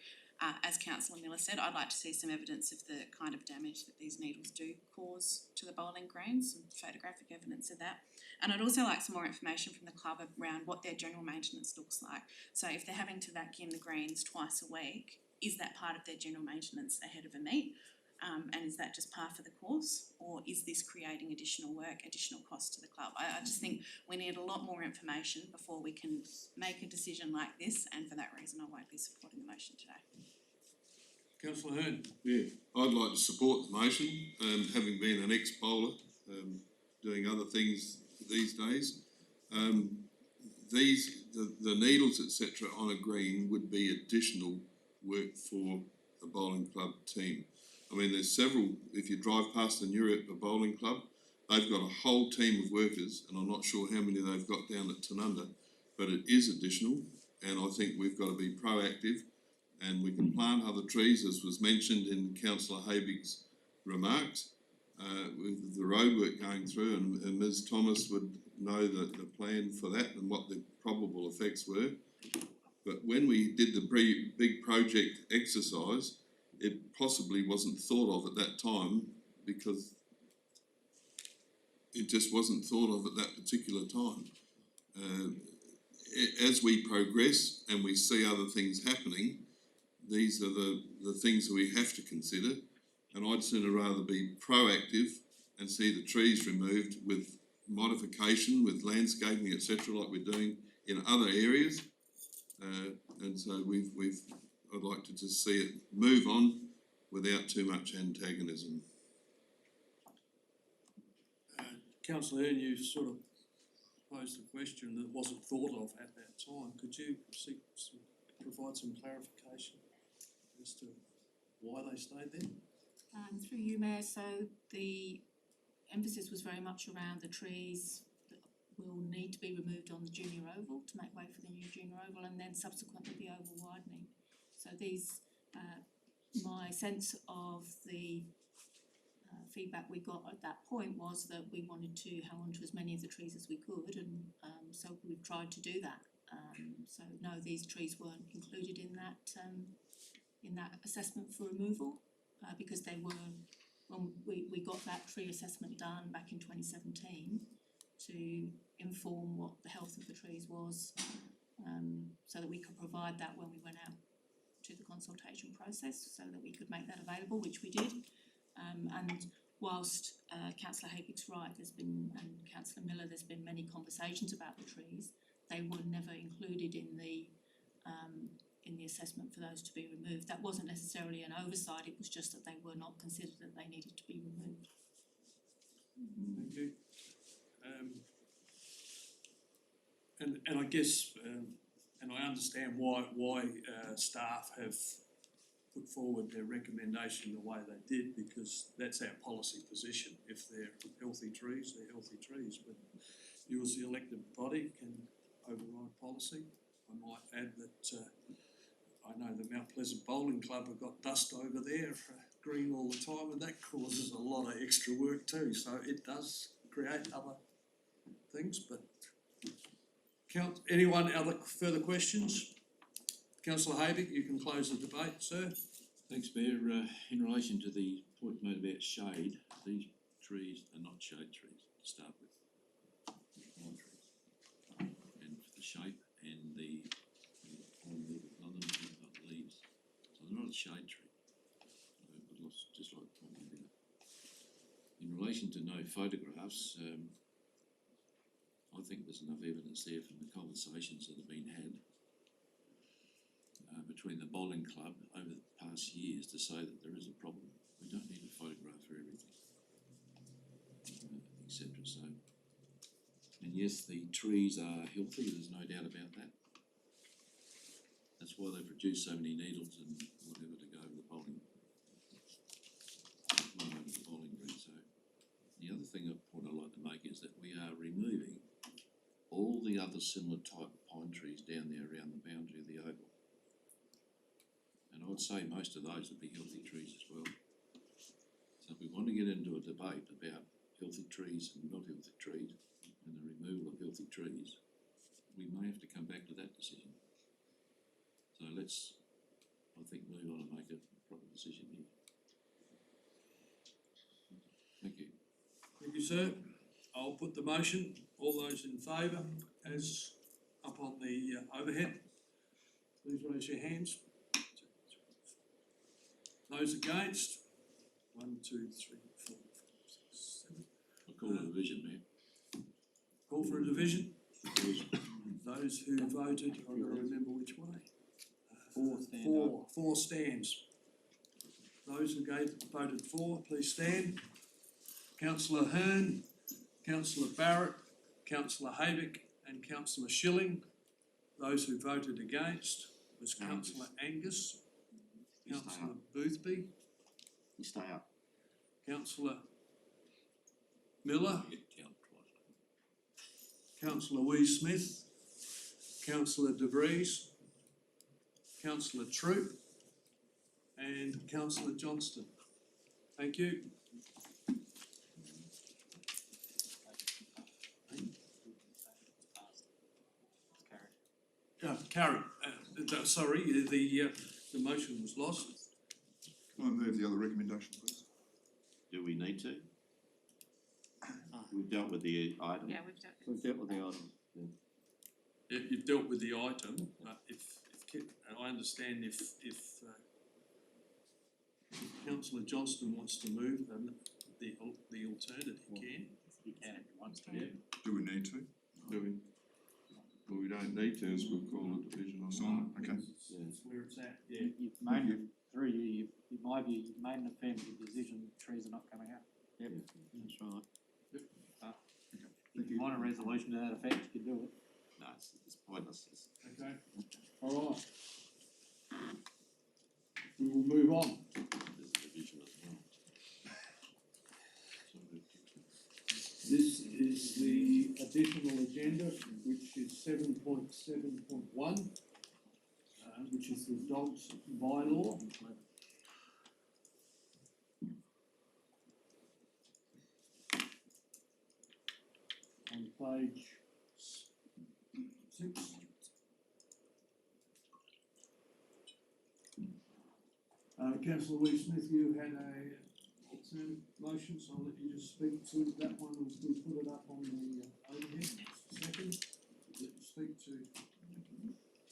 As Councillor Miller said, I'd like to see some evidence of the kind of damage that these needles do cause to the bowling greens, some photographic evidence of that. And I'd also like some more information from the club around what their general maintenance looks like. So if they're having to vacuum the greens twice a week, is that part of their general maintenance ahead of a meet? And is that just par for the course, or is this creating additional work, additional cost to the club? I just think we need a lot more information before we can make a decision like this, and for that reason I won't be supporting the motion today. Councillor Hearn. Yeah, I'd like to support the motion, having been an ex-bowler, doing other things these days. The needles, etc., on a green would be additional work for a bowling club team. I mean, there's several, if you drive past the Newrep Bowling Club, they've got a whole team of workers, and I'm not sure how many they've got down at Tanunda, but it is additional, and I think we've got to be proactive, and we can plant other trees, as was mentioned in Councillor Habig's remarks, with the roadwork going through, and Ms Thomas would know the plan for that and what the probable effects were. But when we did the big project exercise, it possibly wasn't thought of at that time because it just wasn't thought of at that particular time. As we progress and we see other things happening, these are the things that we have to consider, and I'd sooner rather be proactive and see the trees removed with modification, with landscaping, etc., like we're doing in other areas. And so I'd like to just see it move on without too much antagonism. Councillor Hearn, you sort of posed a question that wasn't thought of at that time. Could you provide some clarification as to why they stayed there? Through you, Mayor, so the emphasis was very much around the trees that will need to be removed on the junior oval to make way for the new junior oval, and then subsequently the oval widening. So these, my sense of the feedback we got at that point was that we wanted to hang on to as many of the trees as we could, and so we've tried to do that. So no, these trees weren't included in that assessment for removal, because they were, when we got that tree assessment done back in 2017 to inform what the health of the trees was, so that we could provide that when we went out to the consultation process, so that we could make that available, which we did. And whilst Councillor Habig's right, and Councillor Miller, there's been many conversations about the trees, they were never included in the in the assessment for those to be removed. That wasn't necessarily an oversight, it was just that they were not considered that they needed to be removed. Thank you. And I guess, and I understand why staff have put forward their recommendation the way they did, because that's our policy position. If they're healthy trees, they're healthy trees, but you as the elected body can override policy. I might add that I know the Mount Pleasant Bowling Club have got dust over there, green all the time, and that causes a lot of extra work too, so it does create other things, but anyone other further questions? Councillor Haydock, you can close the debate, sir. Thanks, Mayor. In relation to the point made about shade, these trees are not shade trees to start with. Pine trees. And for the shape and the pine leaf, none of them have got leaves. So they're not a shade tree. Just like the point made about. In relation to no photographs, I think there's enough evidence there from the conversations that have been had between the bowling club over the past years to say that there is a problem. We don't need a photograph for everything, etc. So, and yes, the trees are healthy, there's no doubt about that. That's why they produce so many needles and whatever to go over the bowling green. So the other point I'd like to make is that we are removing all the other similar type pine trees down there around the boundary of the oval. And I would say most of those would be healthy trees as well. So if we want to get into a debate about healthy trees and not healthy trees and the removal of healthy trees, we may have to come back to that decision. So let's, I think, move on and make a proper decision here. Thank you. Thank you, sir. I'll put the motion. All those in favour, as up on the overhead, please raise your hands. Those against? 1, 2, 3, 4, 5, 6, 7. I'll call it a division, Mayor. Call for a division. Those who voted, I've got to remember which way. Four stands. Those who voted for, please stand. Councillor Hearn, Councillor Barrett, Councillor Haydock and Councillor Schilling. Those who voted against was Councillor Angus, Councillor Boothby, You stay up. Councillor Miller, You get count twice. Councillor Wee Smith, Councillor De Vries, Councillor Troop and Councillor Johnston. Thank you. Carried. Sorry, the motion was lost. Can I move the other recommendation, please? Do we need to? We've dealt with the item. Yeah, we've dealt with the item. You've dealt with the item, but if I understand if Councillor Johnston wants to move the alternative, he can. He can if he wants to. Do we need to? Do we? Well, we don't need to, as we'll call it division or something. Okay. That's where it's at, yeah. You've made, through you, in my view, you've made an affirmative decision, trees are not coming out. Yep, that's right. If you want a resolution to that effect, you can do it. No, it's pointless. Okay, all right. We will move on. There's a division as well. This is the additional agenda, which is 7.7.1, which is the dogs bylaw. On page 6. Councillor Wee Smith, you had a alternate motion, so I'll let you just speak to that one as we put it up on the overhead. Second, let you speak to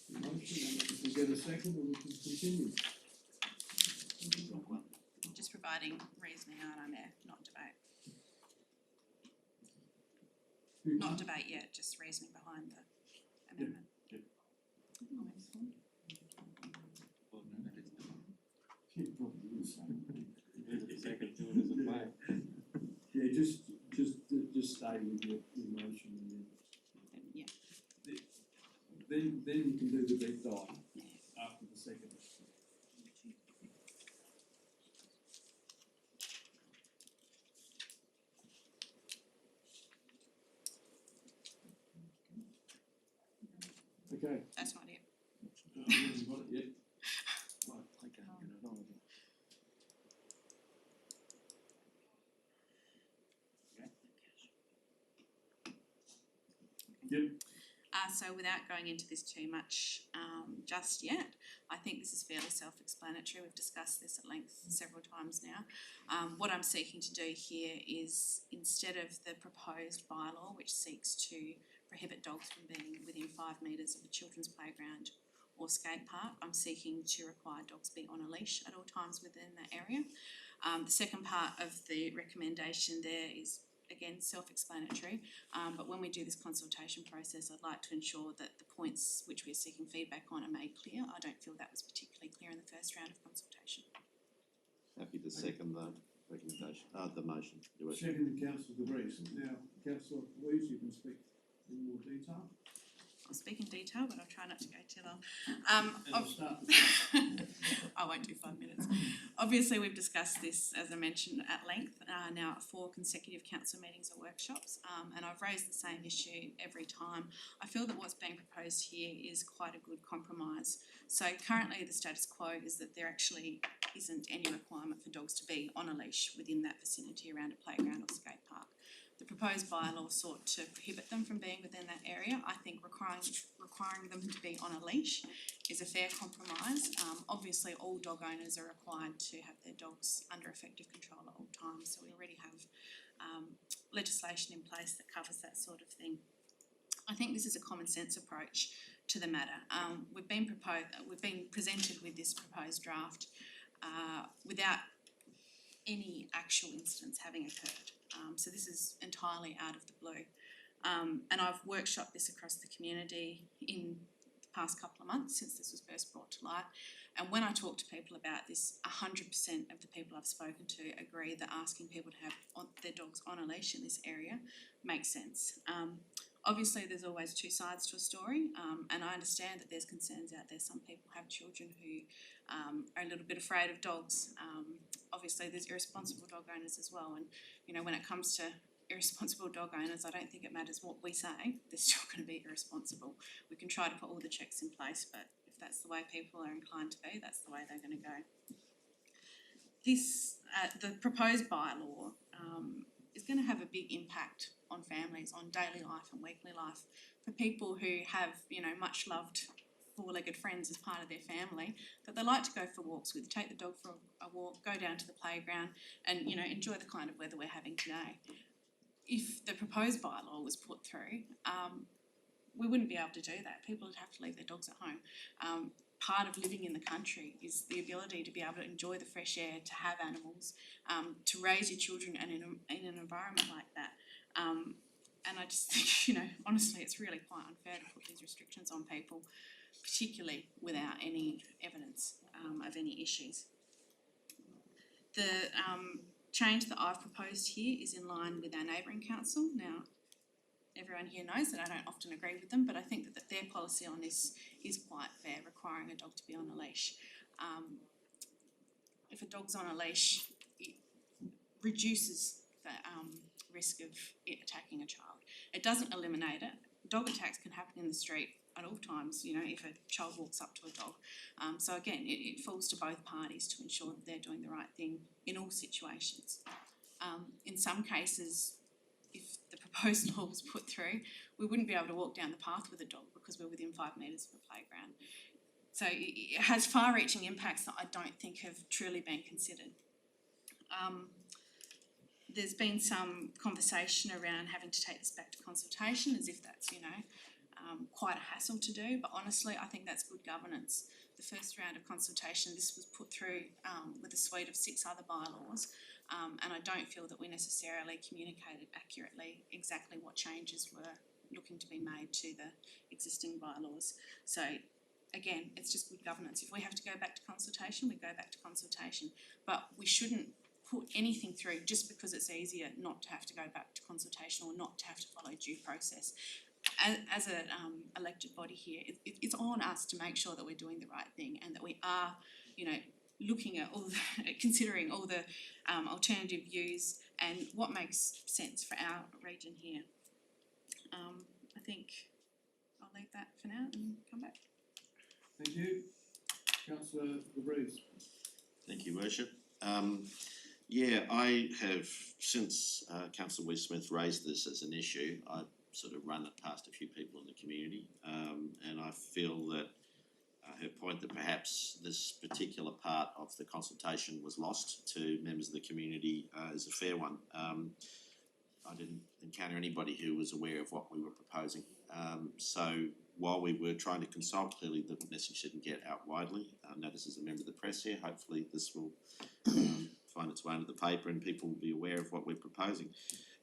the motion, and if we get a second, then we can continue. Just providing reasoning, aren't I, Mayor? Not debate. Not debate yet, just reasoning behind the amendment. stay with your motion and Yeah, then you can do the deep dive after the second. Okay. that's not it. I haven't got it yet. Right, okay, get it on with it. Yep. So without going into this too much just yet, I think this is fairly self-explanatory. We've discussed this at length several times now. What I'm seeking to do here is, instead of the proposed bylaw, which seeks to prohibit dogs from being within 5 metres of a children's playground or skate park, I'm seeking to require dogs be on a leash at all times within that area. The second part of the recommendation there is, again, self-explanatory, but when we do this consultation process, I'd like to ensure that the points which we're seeking feedback on are made clear. I don't feel that was particularly clear in the first round of consultation. Happy to second the recommendation, the motion. Your worship. Second to councillor DeVries. Now, councillor Louise, you can speak in more detail. I'll speak in detail, but I'll try not to go too long. And I'll start with I won't do 5 minutes. Obviously, we've discussed this, as I mentioned, at length now at 4 consecutive council meetings or workshops, and I've raised the same issue every time. I feel that what's being proposed here is quite a good compromise. So currently the status quo is that there actually isn't any requirement for dogs to be on a leash within that vicinity around a playground or skate park. The proposed bylaw sought to prohibit them from being within that area. I think requiring them to be on a leash is a fair compromise. Obviously, all dog owners are required to have their dogs under effective control at all times, so we already have legislation in place that covers that sort of thing. I think this is a common sense approach to the matter. We've been presented with this proposed draft without any actual incidents having occurred. So this is entirely out of the blue. And I've workshopped this across the community in the past couple of months since this was first brought to light. And when I talk to people about this, 100% of the people I've spoken to agree that asking people to have their dogs on a leash in this area makes sense. Obviously, there's always two sides to a story, and I understand that there's concerns out there. Some people have children who are a little bit afraid of dogs. Obviously, there's irresponsible dog owners as well, and you know, when it comes to irresponsible dog owners, I don't think it matters what we say, they're still going to be irresponsible. We can try to put all the checks in place, but if that's the way people are inclined to be, that's the way they're going to go. This, the proposed bylaw is going to have a big impact on families, on daily life and weekly life. For people who have, you know, much loved four-legged friends as part of their family, that they like to go for walks with, take the dog for a walk, go down to the playground and, you know, enjoy the kind of weather we're having today. If the proposed bylaw was put through, we wouldn't be able to do that. People would have to leave their dogs at home. Part of living in the country is the ability to be able to enjoy the fresh air, to have animals, to raise your children in an environment like that. And I just think, you know, honestly, it's really quite unfair to put these restrictions on people, particularly without any evidence of any issues. The change that I've proposed here is in line with our neighbouring council. Now, everyone here knows that I don't often agree with them, but I think that their policy on this is quite fair, requiring a dog to be on a leash. If a dog's on a leash, it reduces the risk of it attacking a child. It doesn't eliminate it. Dog attacks can happen in the street at all times, you know, if a child walks up to a dog. So again, it falls to both parties to ensure that they're doing the right thing in all situations. In some cases, if the proposed law was put through, we wouldn't be able to walk down the path with a dog because we're within 5 metres of a playground. So it has far-reaching impacts that I don't think have truly been considered. There's been some conversation around having to take this back to consultation as if that's, you know, quite a hassle to do, but honestly I think that's good governance. The first round of consultation, this was put through with a suite of 6 other bylaws, and I don't feel that we necessarily communicated accurately exactly what changes were looking to be made to the existing bylaws. So again, it's just good governance. If we have to go back to consultation, we go back to consultation, but we shouldn't put anything through just because it's easier not to have to go back to consultation or not to have to follow due process. As a elected body here, it's on us to make sure that we're doing the right thing and that we are, you know, looking at all the, considering all the alternative views and what makes sense for our region here. I think I'll leave that for now and come back. Thank you. Councillor DeVries. Thank you, Worship. Yeah, I have, since Councillor West-Smith raised this as an issue, I've sort of run it past a few people in the community, and I feel that her point that perhaps this particular part of the consultation was lost to members of the community is a fair one. I didn't encounter anybody who was aware of what we were proposing. So while we were trying to consult, clearly the message didn't get out widely. Now this is a member of the press here, hopefully this will find its way into the paper and people will be aware of what we're proposing.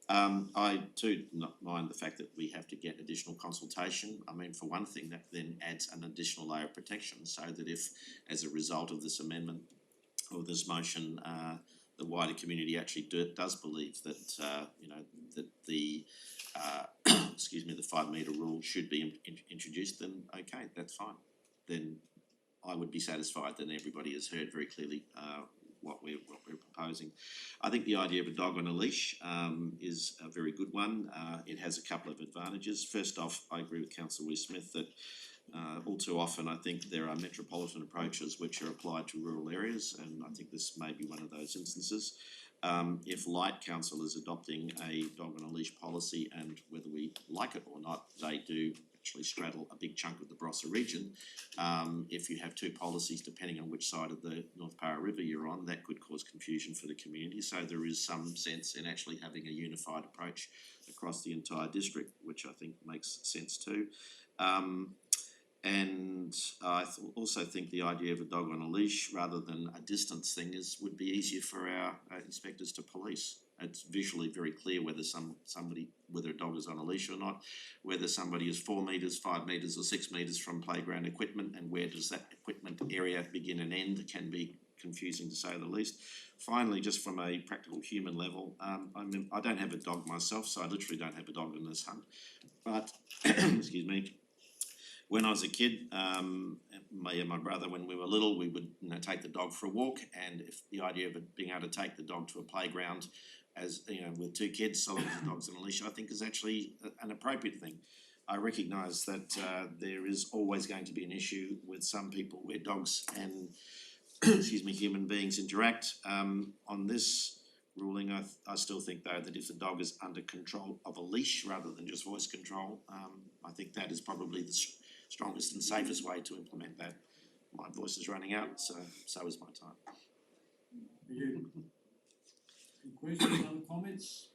I too do not mind the fact that we have to get additional consultation. I mean, for one thing, that then adds an additional layer of protection so that if, as a result of this amendment or this motion, the wider community actually does believe that, you know, that the, excuse me, the 5 metre rule should be introduced, then okay, that's fine. Then I would be satisfied that everybody has heard very clearly what we're proposing. I think the idea of a dog on a leash is a very good one. It has a couple of advantages. First off, I agree with Councillor Wee-Smith that all too often I think there are metropolitan approaches which are applied to rural areas, and I think this may be one of those instances. If Light Council is adopting a dog on a leash policy, and whether we like it or not, they do actually straddle a big chunk of the Barossa region. If you have two policies, depending on which side of the North Para River you're on, that could cause confusion for the community. So there is some sense in actually having a unified approach across the entire district, which I think makes sense too. And I also think the idea of a dog on a leash rather than a distance thing would be easier for our inspectors to police. It's visually very clear whether whether a dog is on a leash or not, whether somebody is 4 metres, 5 metres or 6 metres from playground equipment, and where does that equipment area begin and end can be confusing to say the least. Finally, just from a practical human level, I don't have a dog myself, so I literally don't have a dog in this hunt, but, excuse me, when I was a kid, me and my brother, when we were little, we would take the dog for a walk, and if the idea of it being able to take the dog to a playground, as you know, with 2 kids, so long as the dog's on a leash, I think is actually an appropriate thing. I recognise that there is always going to be an issue with some people where dogs and excuse me, human beings interact. On this ruling, I still think though that if the dog is under control of a leash rather than just voice control, I think that is probably the strongest and safest way to implement that. My voice is running out, so is my time. Thank you. Any questions, other comments?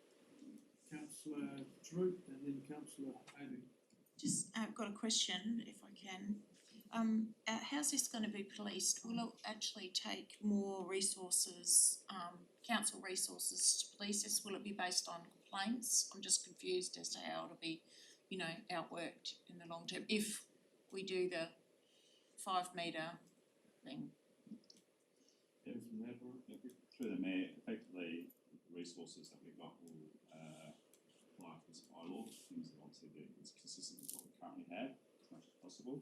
Councillor Troop and then Councillor Amy. Just got a question, if I can. How's this going to be policed? Will it actually take more resources, council resources to police this? Will it be based on complaints? I'm just confused as to how it'll be, you know, outworked in the long term if we do the 5 metre thing. Yeah, from there, Through the Mayor, effectively the resources that we've got will apply to this bylaw, things that obviously it's consistent with what we currently have as much as possible.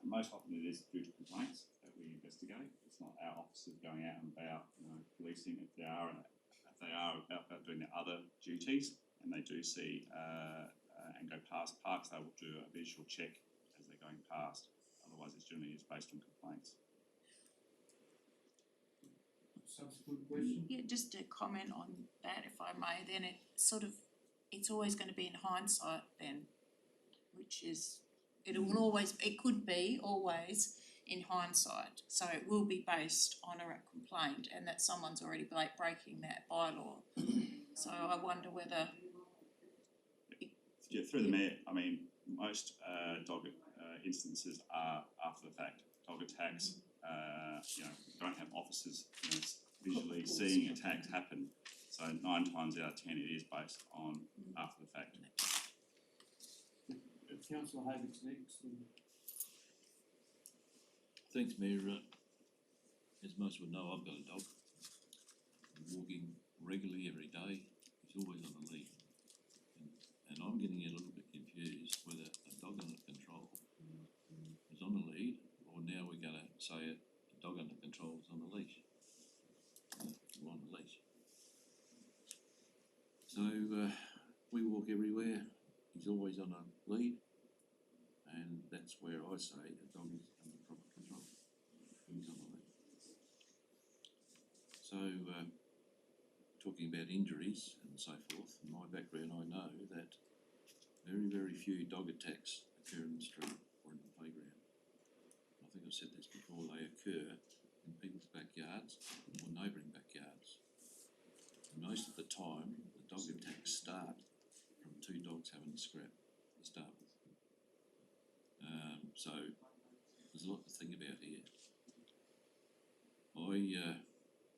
Most often it is due to complaints that we investigate. It's not our officers going out and about, you know, policing. If they are about doing their other duties and they do see and go past parks, they will do a visual check as they're going past. Otherwise, it's generally based on complaints. subsequent question? Yeah, just to comment on that, if I may, then it's always going to be in hindsight then, which is, it could be always in hindsight. So it will be based on a complaint and that someone's already breaking that bylaw. So I wonder whether... Yeah, through the Mayor, I mean, most dog instances are after the fact. Dog attacks, don't have officers visually seeing attacks happen. So 9 times out of 10 it is based on after the fact. Councillor Havix next. Thanks, Mayor. As most would know, I've got a dog. walking regularly every day, he's always on the lead. And I'm getting a little bit confused whether a dog under control is on the lead, or now we're gonna say a dog under control is on the leash. Or on the leash. So, we walk everywhere, he's always on a lead, and that's where I say the dog is under proper control, he's on the lead. So, talking about injuries and so forth, in my background, I know that very, very few dog attacks occur in the street or in the playground. I think I've said this before, they occur in people's backyards or neighbouring backyards. And most of the time, the dog attacks start from two dogs having a scrap to start with. So, there's a lot to think about here. I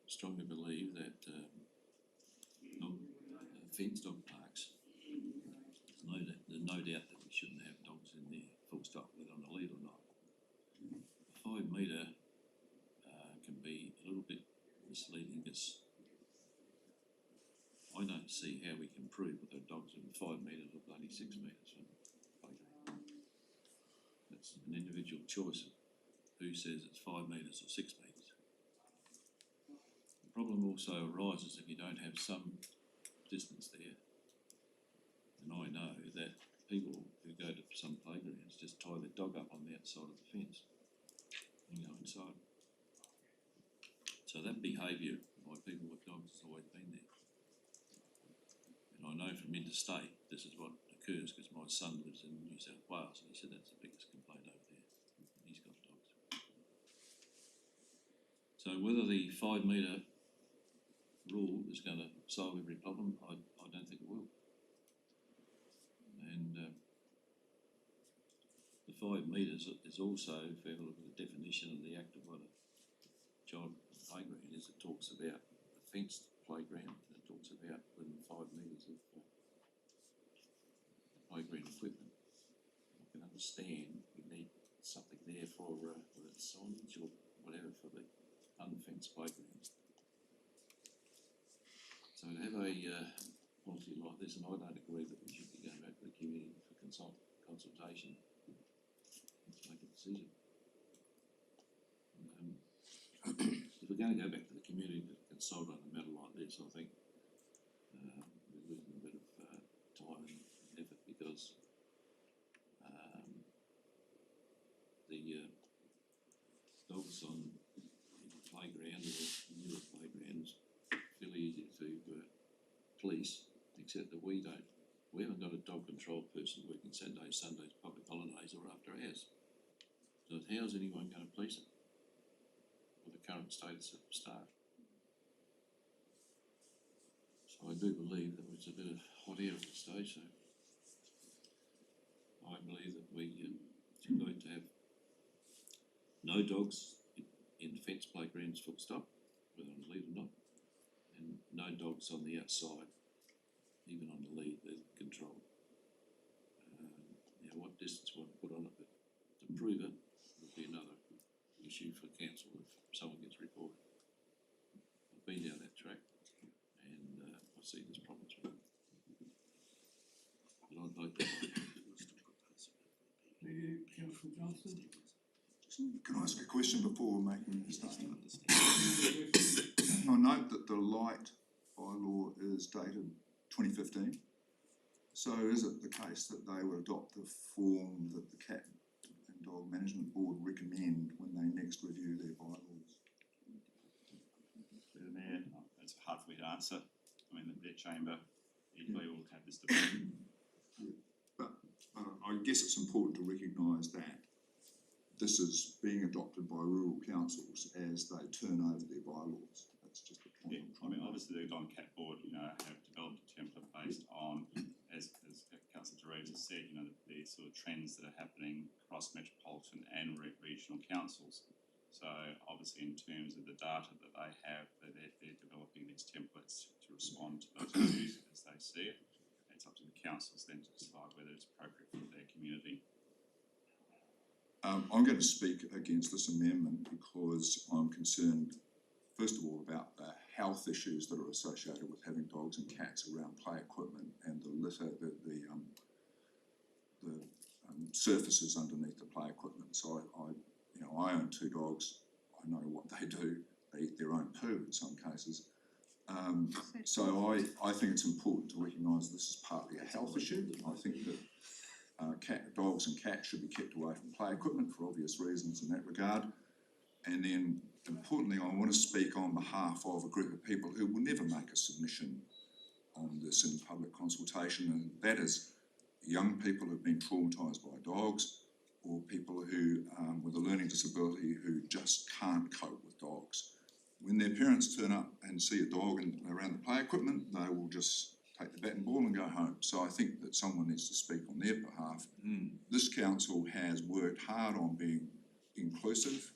strongly believe that fenced dog parks, there's no doubt that we shouldn't have dogs in there, full stop, whether on the lead or not. 5 metre can be a little bit misleading, because I don't see how we can prove whether a dog's in 5 metres or bloody 6 metres from the playground. That's an individual choice of who says it's 5 metres or 6 metres. The problem also arises if you don't have some distance there. And I know that people who go to some playgrounds just tie their dog up on the outside of the fence and go inside. So that behaviour by people with dogs has always been there. And I know from interstate this is what occurs, because my son lives in New South Wales, and he said that's the biggest complaint over there. He's got dogs. So whether the 5 metre rule is going to solve every problem, I don't think it will. And the 5 metres is also, if you look at the definition of the Act of what a child playground is, it talks about a fenced playground, and it talks about within 5 metres of playground equipment. I can understand we need something there for whether it's signage or whatever for the unfenced playgrounds. So to have a policy like this, and I don't agree that we should be going back to the community for consultation, let's make a decision. If we're going to go back to the community to consult on a matter like this, I think we're losing a bit of time and effort, because the dogs on the playground or newer playgrounds fairly easy to police, except that we haven't got a dog control person working Saturdays, Sundays, public holidays or after hours. So how's anyone going to police it with the current status of staff? So I do believe that it's a bit of hot air at this stage, so I believe that we should like to have no dogs in fenced playgrounds, full stop, whether on the lead or not, and no dogs on the outside, even on the lead, they're controlled. Now, what distance we want to put on it, but to prove it would be another issue for council if someone gets reported. I've been down that track, and I see there's problems with it. But I'd like to. Councillor Johnston? Can I ask a question before making a statement? I note that the light bylaw is dated 2015. So is it the case that they would adopt the form that the Cat and Dog Management Board recommend when they next review their bylaws? Through the Mayor, it's hard for me to answer. I mean, their chamber, equally will have this debate. But I guess it's important to recognise that this is being adopted by rural councils as they turn over their bylaws. That's just the point. Yeah, I mean, obviously the Don Cat Board, have developed a template based on, as Councillor Therese has said, the sort of trends that are happening across metropolitan and regional councils. So obviously in terms of the data that they have, they're developing these templates to respond to those issues as they see it. It's up to the councils then to decide whether it's appropriate for their community. I'm going to speak against this amendment because I'm concerned first of all about the health issues that are associated with having dogs and cats around play equipment and the litter, the surfaces underneath the play equipment. So I own 2 dogs. I know what they do. They eat their own poo in some cases. So I think it's important to recognise this is partly a health issue. I think that dogs and cats should be kept away from play equipment for obvious reasons in that regard. And then importantly, I want to speak on behalf of a group of people who will never make a submission on this in public consultation, and that is young people who've been traumatised by dogs, or people who with a learning disability who just can't cope with dogs. When their parents turn up and see a dog around the play equipment, they will just take the bat and ball and go home. So I think that someone needs to speak on their behalf. This council has worked hard on being inclusive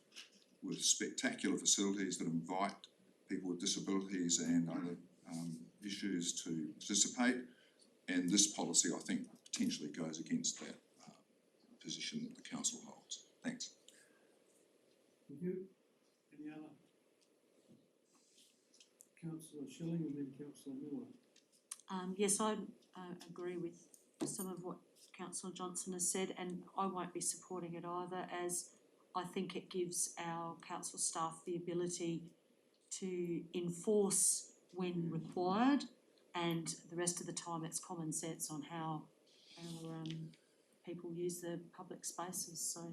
with spectacular facilities that invite people with disabilities and other issues to participate. And this policy, I think, potentially goes against that position that the council holds. Thanks. Thank you. Any other? Councillor Schilling and then Councillor Miller. Yes, I agree with some of what Councillor Johnson has said, and I won't be supporting it either, as I think it gives our council staff the ability to enforce when required, and the rest of the time it's common sense on how our people use the public spaces, so.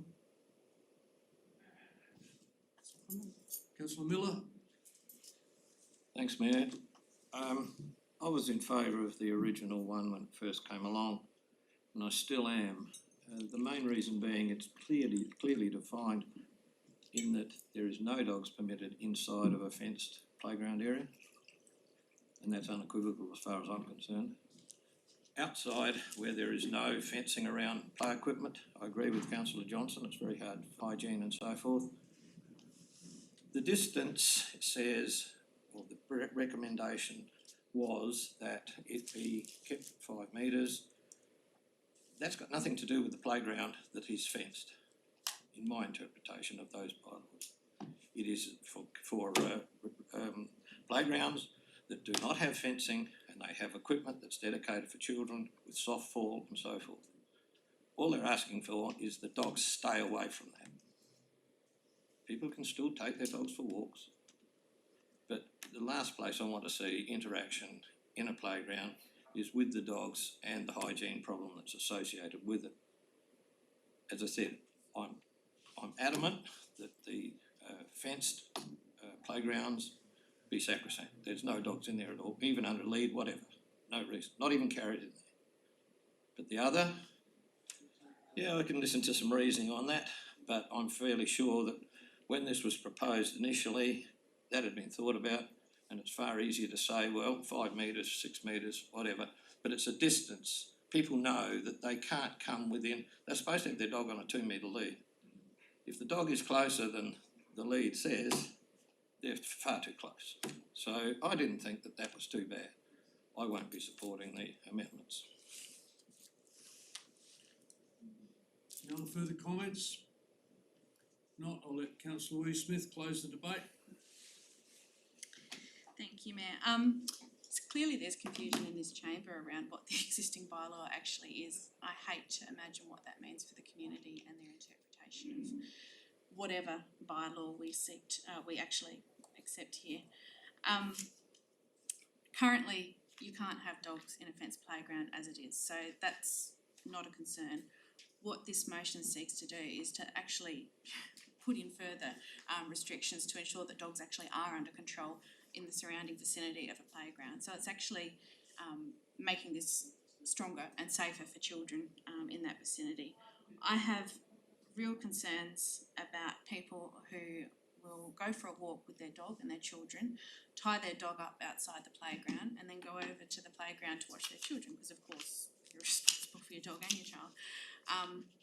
Councillor Miller. Thanks, Mayor. I was in favour of the original one when it first came along, and I still am. The main reason being it's clearly defined in that there is no dogs permitted inside of a fenced playground area, and that's unequivocal as far as I'm concerned. Outside, where there is no fencing around play equipment, I agree with Councillor Johnson, it's very hard for hygiene and so forth. The distance says, or the recommendation was that it be kept at 5 metres. That's got nothing to do with the playground that is fenced, in my interpretation of those bylaws. It is for playgrounds that do not have fencing and they have equipment that's dedicated for children with soft fall and so forth. All they're asking for is the dogs stay away from that. People can still take their dogs for walks, but the last place I want to see interaction in a playground is with the dogs and the hygiene problem that's associated with it. As I said, I'm adamant that the fenced playgrounds be sacrosanct. There's no dogs in there at all, even under lead, whatever. No reason, not even carried in there. But the other, yeah, I can listen to some reasoning on that, but I'm fairly sure that when this was proposed initially, that had been thought about, and it's far easier to say, well, 5 metres, 6 metres, whatever, but it's a distance. People know that they can't come within, they're supposed to have their dog on a 2 metre lead. If the dog is closer than the lead says, they're far too close. So I didn't think that that was too bad. I won't be supporting the amendments. No further comments? Not, I'll let Councillor Louise Smith close the debate. Thank you, Mayor. Clearly there's confusion in this chamber around what the existing bylaw actually is. I hate to imagine what that means for the community and their interpretation of whatever bylaw we actually accept here. Currently, you can't have dogs in a fenced playground as it is, so that's not a concern. What this motion seeks to do is to actually put in further restrictions to ensure that dogs actually are under control in the surrounding vicinity of a playground. So it's actually making this stronger and safer for children in that vicinity. I have real concerns about people who will go for a walk with their dog and their children, tie their dog up outside the playground and then go over to the playground to watch their children, because of course you're responsible for your dog and your child.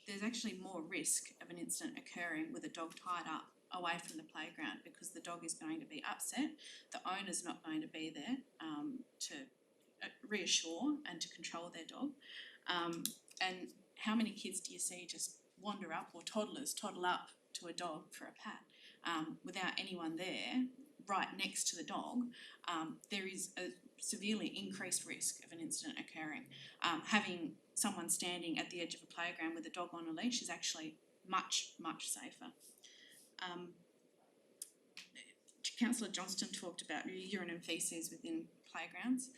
There's actually more risk of an incident occurring with a dog tied up away from the playground, because the dog is going to be upset, the owner's not going to be there to reassure and to control their dog. And how many kids do you see just wander up, or toddlers toddle up to a dog for a pat without anyone there right next to the dog, there is a severely increased risk of an incident occurring. Having someone standing at the edge of a playground with a dog on a leash is actually much, much safer. Councillor Johnston talked about urine and faeces within playgrounds.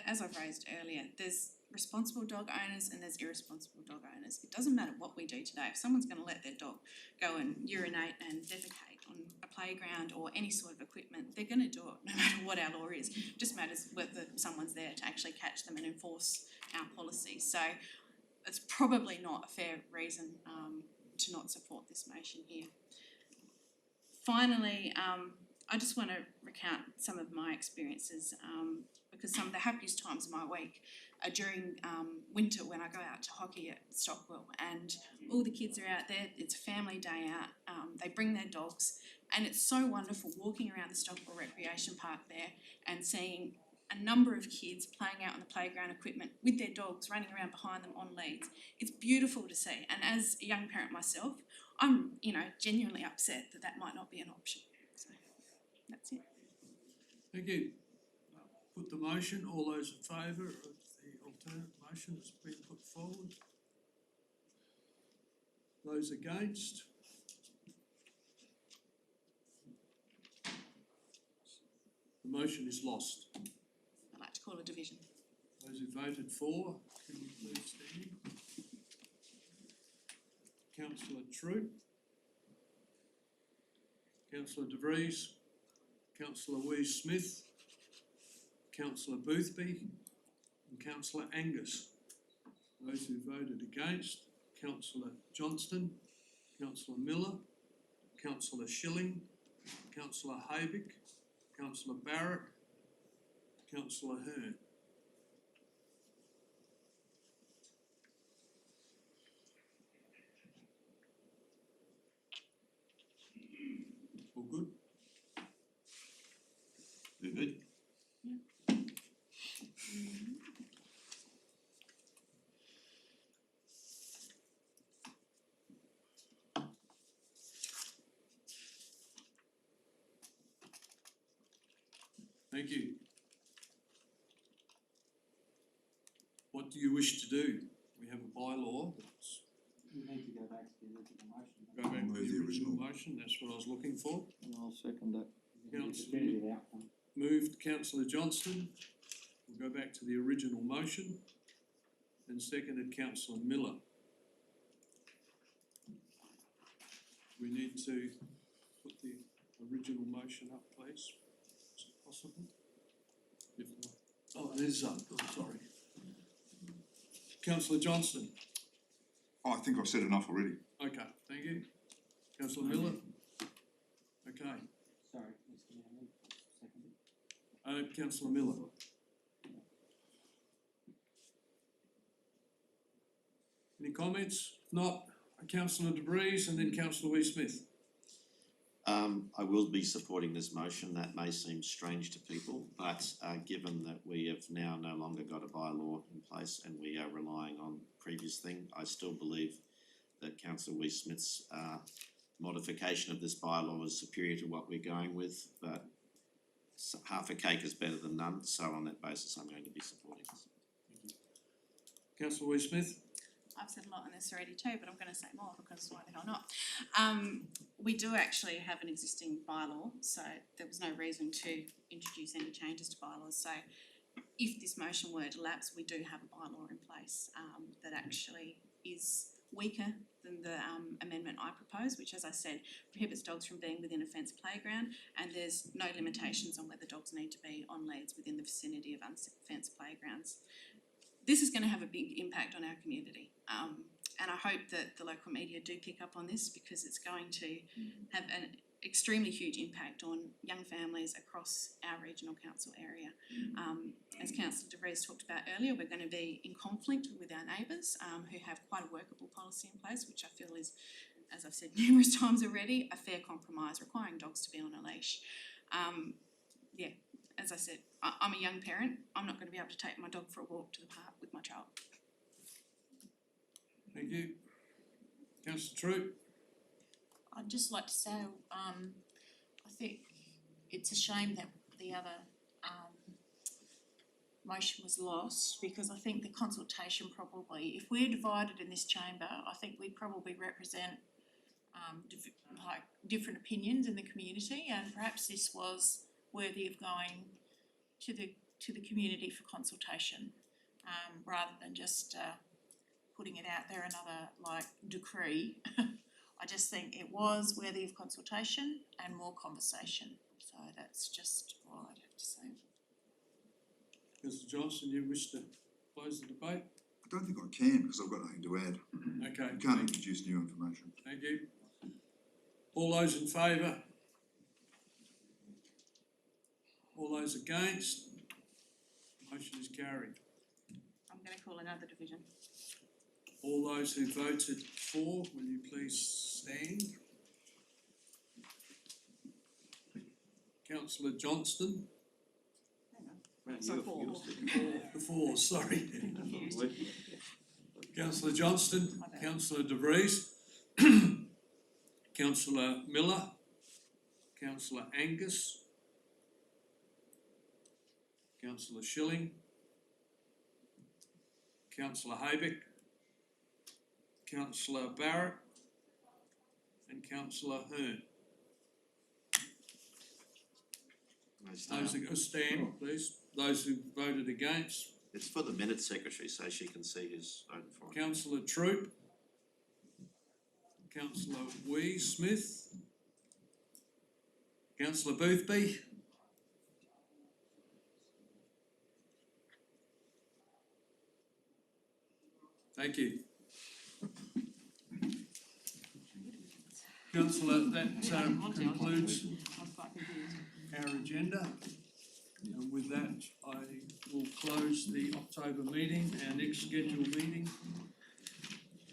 As I've raised earlier, there's responsible dog owners and there's irresponsible dog owners. It doesn't matter what we do today. If someone's going to let their dog go and urinate and defecate on a playground or any sort of equipment, they're going to do it no matter what our law is. It just matters whether someone's there to actually catch them and enforce our policy. So it's probably not a fair reason to not support this motion here. Finally, I just want to recount some of my experiences because some of the happiest times of my week are during winter when I go out to hockey at Stockwell and all the kids are out there. It's a family day out. They bring their dogs and it's so wonderful walking around the Stockwell Recreation Park there and seeing a number of kids playing out on the playground equipment with their dogs running around behind them on leads. It's beautiful to see, and as a young parent myself, I'm genuinely upset that that might not be an option. So that's it. Thank you. Put the motion, all those in favour of the alternate motion that's been put forward? Those against? The motion is lost. I'd like to call a division. Those who voted for, can you please stand? Councillor Troop, Councillor De Vries, Councillor Wee-Smith, Councillor Boothby and Councillor Angus. Those who voted against, Councillor Johnston, Councillor Miller, Councillor Schilling, Councillor Haybick, Councillor Barrett, Councillor Hearn. All good? We're good? Thank you. What do you wish to do? We have a bylaw that's... We need to go back to the original motion. Go back to the original motion, that's what I was looking for. And I'll second that. Definitive outcome. Moved Councillor Johnston. We'll go back to the original motion. And seconded Councillor Miller. We need to put the original motion up, please. Is it possible? If not, oh, it is up, I'm sorry. Councillor Johnston. Oh, I think I've said enough already. Okay, thank you. Councillor Miller. Okay. Sorry, Mr. Mayor, second. Councillor Miller. Any comments? If not, Councillor De Vries and then Councillor Wee-Smith. I will be supporting this motion. That may seem strange to people, but given that we have now no longer got a bylaw in place and we are relying on previous thing, I still believe that Councillor Wee-Smith's modification of this bylaw is superior to what we're going with, but half a cake is better than none, so on that basis I'm going to be supporting this. Councillor Wee-Smith. I've said a lot on this already too, but I'm going to say more because why the hell not? We do actually have an existing bylaw, so there was no reason to introduce any changes to bylaws. So if this motion were to lapse, we do have a bylaw in place that actually is weaker than the amendment I propose, which, as I said, prohibits dogs from being within a fenced playground, and there's no limitations on whether dogs need to be on leads within the vicinity of unfenced playgrounds. This is going to have a big impact on our community, and I hope that the local media do pick up on this because it's going to have an extremely huge impact on young families across our regional council area. As Councillor De Vries talked about earlier, we're going to be in conflict with our neighbours who have quite a workable policy in place, which I feel is, as I've said numerous times already, a fair compromise requiring dogs to be on a leash. Yeah, as I said, I'm a young parent. I'm not going to be able to take my dog for a walk to the park with my child. Thank you. Councillor Troop. I'd just like to say, I think it's a shame that the other motion was lost, because I think the consultation probably, if we're divided in this chamber, I think we probably represent different opinions in the community, and perhaps this was worthy of going to the community for consultation, rather than just putting it out there another decree. I just think it was worthy of consultation and more conversation. So that's just all I'd have to say. Mr Johnson, you wish to close the debate? I don't think I can, because I've got nothing to add. Okay. I can't introduce new information. Thank you. All those in favour? All those against? Motion is carried. I'm gonna call another division. All those who voted for, will you please stand? Councillor Johnston? Four, sorry. Councillor Johnston, Councillor De Vries, Councillor Miller, Councillor Angus, Councillor Schilling, Councillor Haybick, Councillor Barrett, and Councillor Hearn. Those who stand, please. Those who voted against. It's for the minutes secretary, so she can see who's voted for it. Councillor Troop, Councillor Wee Smith, Councillor Boothby, thank you. Councillor, that concludes our agenda. And with that, I will close the October meeting. Our next scheduled meeting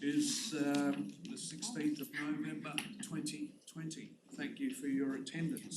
is the 16th of November 2020. Thank you for your attendance.